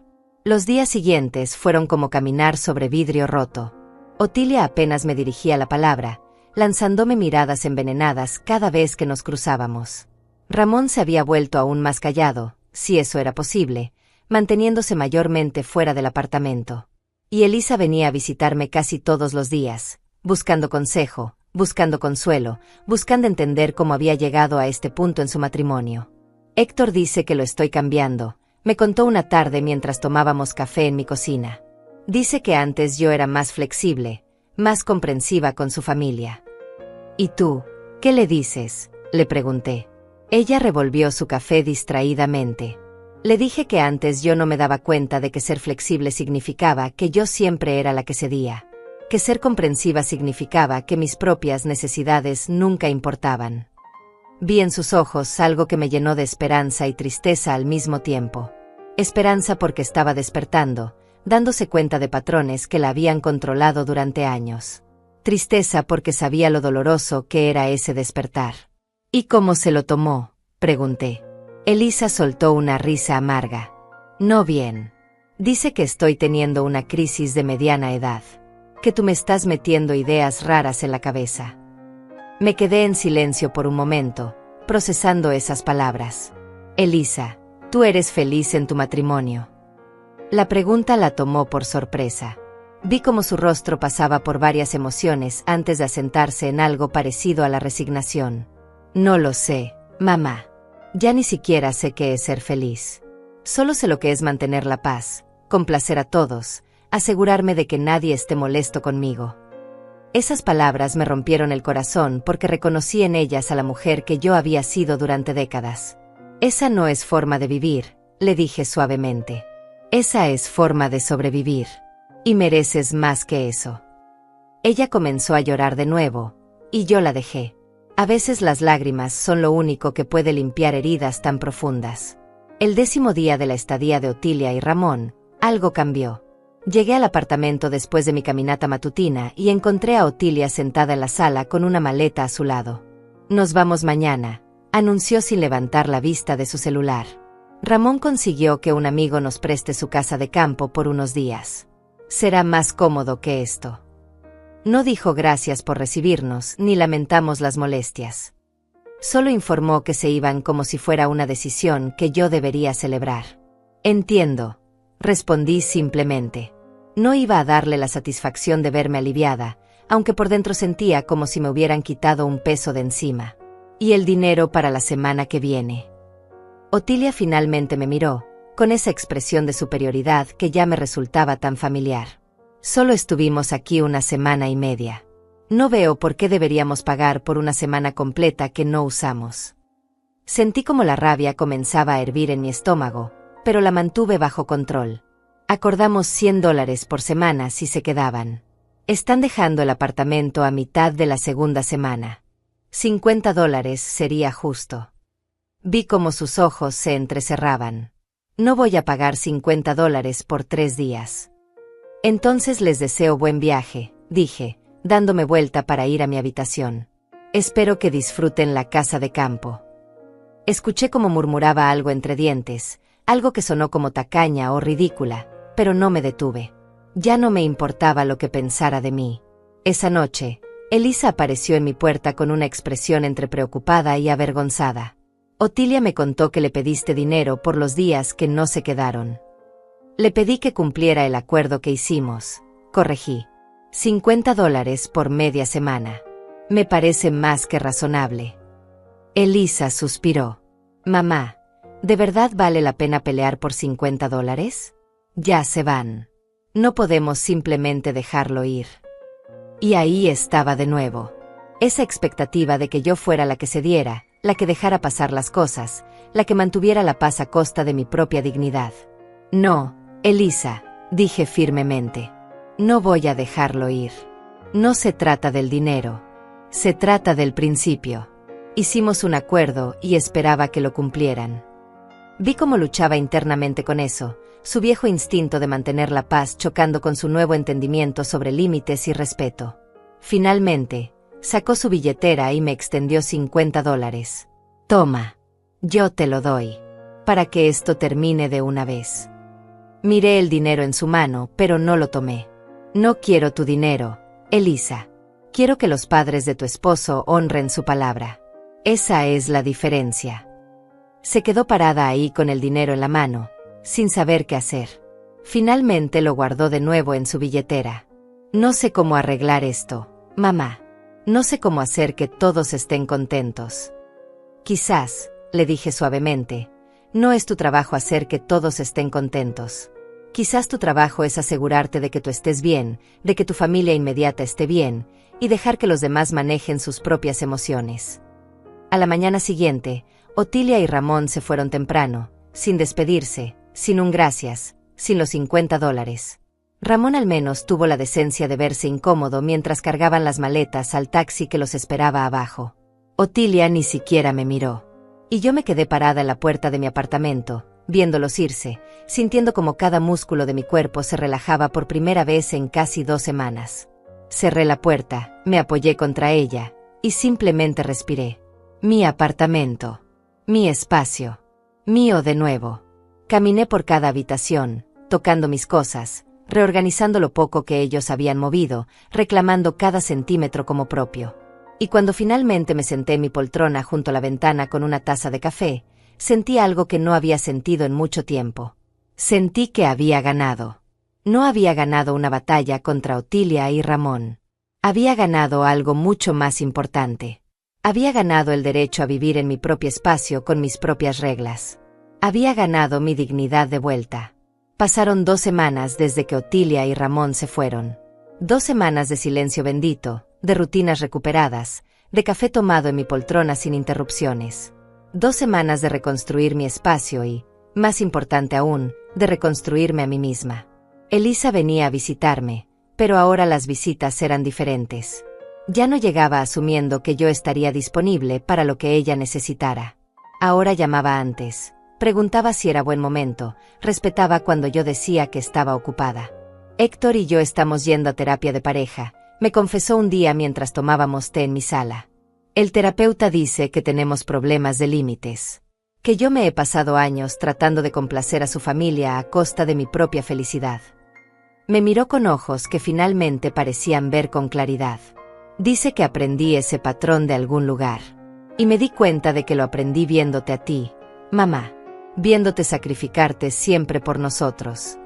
Speaker 1: Los días siguientes fueron como caminar sobre vidrio roto. Otilia apenas me dirigía la palabra, lanzándome miradas envenenadas cada vez que nos cruzábamos. Ramón se había vuelto aún más callado, si eso era posible, manteniéndose mayormente fuera del apartamento. Y Elisa venía a visitarme casi todos los días, buscando consejo, buscando consuelo, buscando entender cómo había llegado a este punto en su matrimonio. Héctor dice que lo estoy cambiando, me contó una tarde mientras tomábamos café en mi cocina. Dice que antes yo era más flexible, más comprensiva con su familia. ¿Y tú, qué le dices?, le pregunté. Ella revolvió su café distraídamente. Le dije que antes yo no me daba cuenta de que ser flexible significaba que yo siempre era la que cedía, que ser comprensiva significaba que mis propias necesidades nunca importaban. Vi en sus ojos algo que me llenó de esperanza y tristeza al mismo tiempo. Esperanza porque estaba despertando, dándose cuenta de patrones que la habían controlado durante años. Tristeza porque sabía lo doloroso que era ese despertar. ¿Y cómo se lo tomó?, pregunté. Elisa soltó una risa amarga. No bien. Dice que estoy teniendo una crisis de mediana edad. Que tú me estás metiendo ideas raras en la cabeza. Me quedé en silencio por un momento, procesando esas palabras. Elisa, ¿tú eres feliz en tu matrimonio? La pregunta la tomó por sorpresa. Vi cómo su rostro pasaba por varias emociones antes de asentarse en algo parecido a la resignación. No lo sé, mamá. Ya ni siquiera sé qué es ser feliz. Solo sé lo que es mantener la paz, complacer a todos, asegurarme de que nadie esté molesto conmigo. Esas palabras me rompieron el corazón porque reconocí en ellas a la mujer que yo había sido durante décadas. Esa no es forma de vivir, le dije suavemente. Esa es forma de sobrevivir. Y mereces más que eso. Ella comenzó a llorar de nuevo, y yo la dejé. A veces las lágrimas son lo único que puede limpiar heridas tan profundas. El 10º día de la estadía de Otilia y Ramón, algo cambió. Llegué al apartamento después de mi caminata matutina y encontré a Otilia sentada en la sala con una maleta a su lado. Nos vamos mañana, anunció sin levantar la vista de su celular. Ramón consiguió que un amigo nos preste su casa de campo por unos días. Será más cómodo que esto. No dijo gracias por recibirnos ni lamentamos las molestias. Solo informó que se iban como si fuera una decisión que yo debería celebrar. Entiendo, respondí simplemente. No iba a darle la satisfacción de verme aliviada, aunque por dentro sentía como si me hubieran quitado un peso de encima. Y el dinero para la semana que viene. Otilia finalmente me miró, con esa expresión de superioridad que ya me resultaba tan familiar. Solo estuvimos aquí una semana y media. No veo por qué deberíamos pagar por una semana completa que no usamos. Sentí como la rabia comenzaba a hervir en mi estómago, pero la mantuve bajo control. Acordamos $100 por semana si se quedaban. Están dejando el apartamento a mitad de la segunda semana. $50 sería justo. Vi cómo sus ojos se entrecerraban. No voy a pagar $50 por 3 días. Entonces les deseo buen viaje, dije, dándome vuelta para ir a mi habitación. Espero que disfruten la casa de campo. Escuché cómo murmuraba algo entre dientes, algo que sonó como tacaña o ridícula, pero no me detuve. Ya no me importaba lo que pensara de mí. Esa noche, Elisa apareció en mi puerta con una expresión entre preocupada y avergonzada. Otilia me contó que le pediste dinero por los días que no se quedaron. Le pedí que cumpliera el acuerdo que hicimos, corregí. $50 por media semana. Me parece más que razonable. Elisa suspiró. Mamá, ¿de verdad vale la pena pelear por $50? Ya se van. No podemos simplemente dejarlo ir. Y ahí estaba de nuevo. Esa expectativa de que yo fuera la que cediera, la que dejara pasar las cosas, la que mantuviera la paz a costa de mi propia dignidad. No, Elisa, dije firmemente. No voy a dejarlo ir. No se trata del dinero. Se trata del principio. Hicimos un acuerdo y esperaba que lo cumplieran. Vi cómo luchaba internamente con eso, su viejo instinto de mantener la paz chocando con su nuevo entendimiento sobre límites y respeto. Finalmente, sacó su billetera y me extendió $50. Toma. Yo te lo doy. Para que esto termine de una vez. Miré el dinero en su mano, pero no lo tomé. No quiero tu dinero, Elisa. Quiero que los padres de tu esposo honren su palabra. Esa es la diferencia. Se quedó parada ahí con el dinero en la mano, sin saber qué hacer. Finalmente lo guardó de nuevo en su billetera. No sé cómo arreglar esto, mamá. No sé cómo hacer que todos estén contentos. Quizás, le dije suavemente, no es tu trabajo hacer que todos estén contentos. Quizás tu trabajo es asegurarte de que tú estés bien, de que tu familia inmediata esté bien, y dejar que los demás manejen sus propias emociones. A la mañana siguiente, Otilia y Ramón se fueron temprano, sin despedirse, sin un gracias, sin los $50. Ramón al menos tuvo la decencia de verse incómodo mientras cargaban las maletas al taxi que los esperaba abajo. Otilia ni siquiera me miró. Y yo me quedé parada en la puerta de mi apartamento, viéndolos irse, sintiendo como cada músculo de mi cuerpo se relajaba por primera vez en casi 2 semanas. Cerré la puerta, me apoyé contra ella, y simplemente respiré. Mi apartamento. Mi espacio. Mío de nuevo. Caminé por cada habitación, tocando mis cosas, reorganizando lo poco que ellos habían movido, reclamando cada centímetro como propio. Y cuando finalmente me senté en mi poltrona junto a la ventana con una taza de café, sentí algo que no había sentido en mucho tiempo. Sentí que había ganado. No había ganado una batalla contra Otilia y Ramón. Había ganado algo mucho más importante. Había ganado el derecho a vivir en mi propio espacio con mis propias reglas. Había ganado mi dignidad de vuelta. Pasaron 2 semanas desde que Otilia y Ramón se fueron. 2 semanas de silencio bendito, de rutinas recuperadas, de café tomado en mi poltrona sin interrupciones. 2 semanas de reconstruir mi espacio y, más importante aún, de reconstruirme a mí misma. Elisa venía a visitarme, pero ahora las visitas eran diferentes. Ya no llegaba asumiendo que yo estaría disponible para lo que ella necesitara. Ahora llamaba antes, preguntaba si era buen momento, respetaba cuando yo decía que estaba ocupada. Héctor y yo estamos yendo a terapia de pareja, me confesó un día mientras tomábamos té en mi sala. El terapeuta dice que tenemos problemas de límites. Que yo me he pasado años tratando de complacer a su familia a costa de mi propia felicidad. Me miró con ojos que finalmente parecían ver con claridad. Dice que aprendí ese patrón de algún lugar. Y me di cuenta de que lo aprendí viéndote a ti, mamá. Viéndote sacrificarte siempre por nosotros.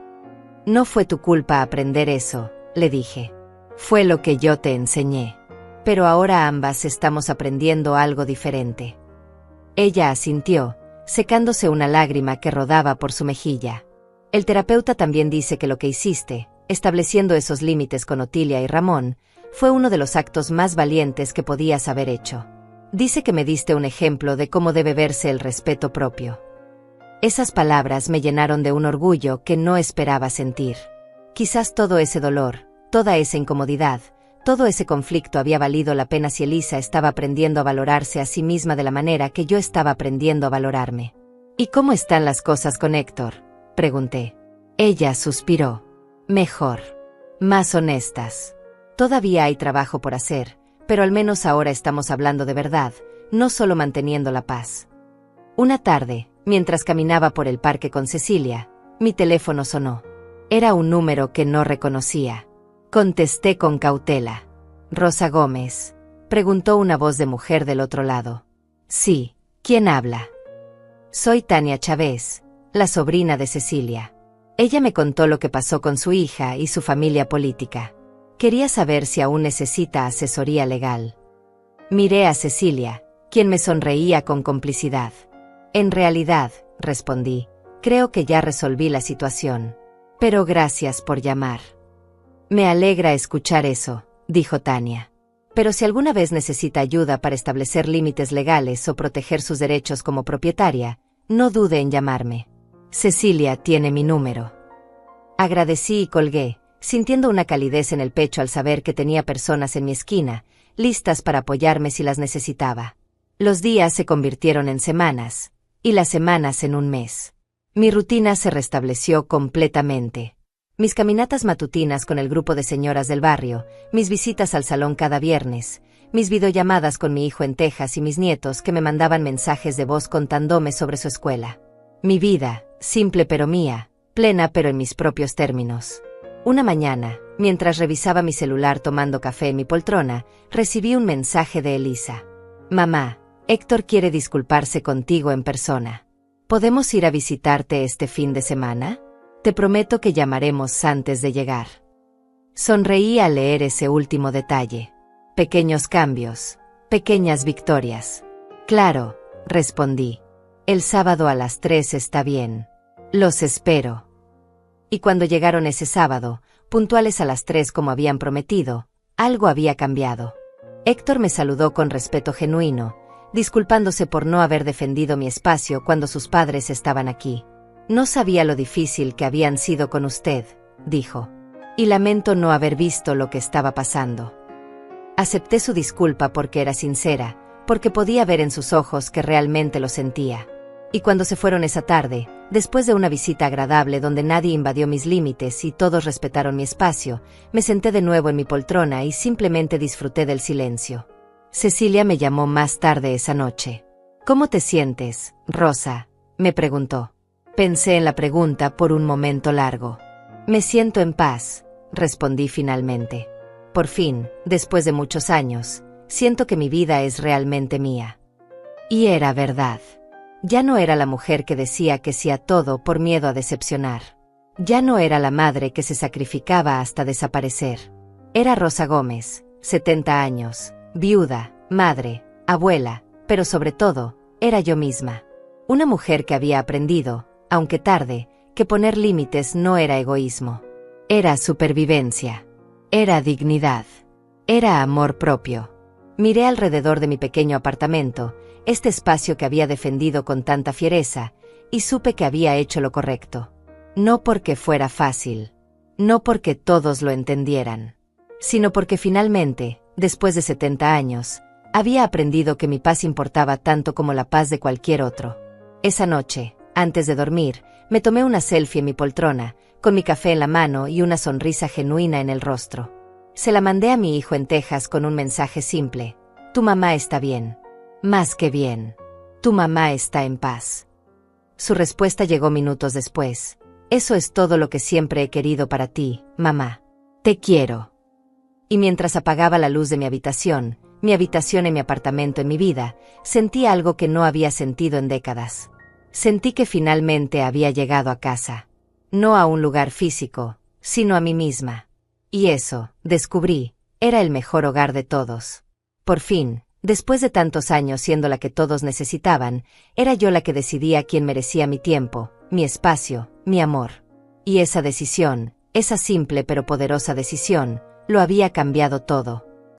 Speaker 1: No fue tu culpa aprender eso, le dije. Fue lo que yo te enseñé. Pero ahora ambas estamos aprendiendo algo diferente. Ella asintió, secándose una lágrima que rodaba por su mejilla. El terapeuta también dice que lo que hiciste, estableciendo esos límites con Otilia y Ramón, fue uno de los actos más valientes que podías haber hecho. Dice que me diste un ejemplo de cómo debe verse el respeto propio. Esas palabras me llenaron de un orgullo que no esperaba sentir. Quizás todo ese dolor, toda esa incomodidad, todo ese conflicto había valido la pena si Elisa estaba aprendiendo a valorarse a sí misma de la manera que yo estaba aprendiendo a valorarme. ¿Y cómo están las cosas con Héctor?, pregunté. Ella suspiró. Mejor. Más honestas. Todavía hay trabajo por hacer, pero al menos ahora estamos hablando de verdad, no solo manteniendo la paz. Una tarde, mientras caminaba por el parque con Cecilia, mi teléfono sonó. Era un número que no reconocía. Contesté con cautela. «¿Rosa Gómez?», preguntó una voz de mujer del otro lado. «Sí, ¿quién habla?». «Soy Tania Chávez, la sobrina de Cecilia. Ella me contó lo que pasó con su hija y su familia política. Quería saber si aún necesita asesoría legal». Miré a Cecilia, quien me sonreía con complicidad. «En realidad», respondí, «creo que ya resolví la situación. Pero gracias por llamar». «Me alegra escuchar eso», dijo Tania. «Pero si alguna vez necesita ayuda para establecer límites legales o proteger sus derechos como propietaria, no dude en llamarme. Cecilia tiene mi número». Agradecí y colgué, sintiendo una calidez en el pecho al saber que tenía personas en mi esquina, listas para apoyarme si las necesitaba. Los días se convirtieron en semanas, y las semanas en un mes. Mi rutina se restableció completamente. Mis caminatas matutinas con el grupo de señoras del barrio, mis visitas al salón cada viernes, mis videollamadas con mi hijo en Texas y mis nietos que me mandaban mensajes de voz contándome sobre su escuela. Mi vida, simple pero mía, plena pero en mis propios términos. Una mañana, mientras revisaba mi celular tomando café en mi poltrona, recibí un mensaje de Elisa. «Mamá, Héctor quiere disculparse contigo en persona. ¿Podemos ir a visitarte este fin de semana? Te prometo que llamaremos antes de llegar». Sonreí al leer ese último detalle. Pequeños cambios, pequeñas victorias. «Claro», respondí. «El sábado a las 3 está bien. Los espero». Y cuando llegaron ese sábado, puntuales a las 3 como habían prometido, algo había cambiado. Héctor me saludó con respeto genuino, disculpándose por no haber defendido mi espacio cuando sus padres estaban aquí. «No sabía lo difícil que habían sido con usted», dijo. «Y lamento no haber visto lo que estaba pasando». Acepté su disculpa porque era sincera, porque podía ver en sus ojos que realmente lo sentía. Y cuando se fueron esa tarde, después de una visita agradable donde nadie invadió mis límites y todos respetaron mi espacio, me senté de nuevo en mi poltrona y simplemente disfruté del silencio. Cecilia me llamó más tarde esa noche. «¿Cómo te sientes, Rosa?», me preguntó. Pensé en la pregunta por un momento largo. «Me siento en paz», respondí finalmente. «Por fin, después de muchos años, siento que mi vida es realmente mía». Y era verdad. Ya no era la mujer que decía que sí a todo por miedo a decepcionar. Ya no era la madre que se sacrificaba hasta desaparecer. Era Rosa Gómez, 70 años, viuda, madre, abuela, pero sobre todo, era yo misma. Una mujer que había aprendido, aunque tarde, que poner límites no era egoísmo. Era supervivencia. Era dignidad. Era amor propio. Miré alrededor de mi pequeño apartamento, este espacio que había defendido con tanta fiereza, y supe que había hecho lo correcto. No porque fuera fácil, no porque todos lo entendieran, sino porque finalmente, después de 70 años, había aprendido que mi paz importaba tanto como la paz de cualquier otro. Esa noche, antes de dormir, me tomé una selfie en mi poltrona, con mi café en la mano y una sonrisa genuina en el rostro. Se la mandé a mi hijo en Texas con un mensaje simple: tu mamá está bien. Más que bien. Tu mamá está en paz. Su respuesta llegó minutos después. Eso es todo lo que siempre he querido para ti, mamá. Te quiero. Y mientras apagaba la luz de mi habitación en mi apartamento, en mi vida, sentí algo que no había sentido en décadas. Sentí que finalmente había llegado a casa. No a un lugar físico, sino a mí misma. Y eso, descubrí, era el mejor hogar de todos. Por fin, después de tantos años siendo la que todos necesitaban, era yo la que decidía quién merecía mi tiempo, mi espacio, mi amor. Y esa decisión, esa simple pero poderosa decisión, lo había cambiado todo.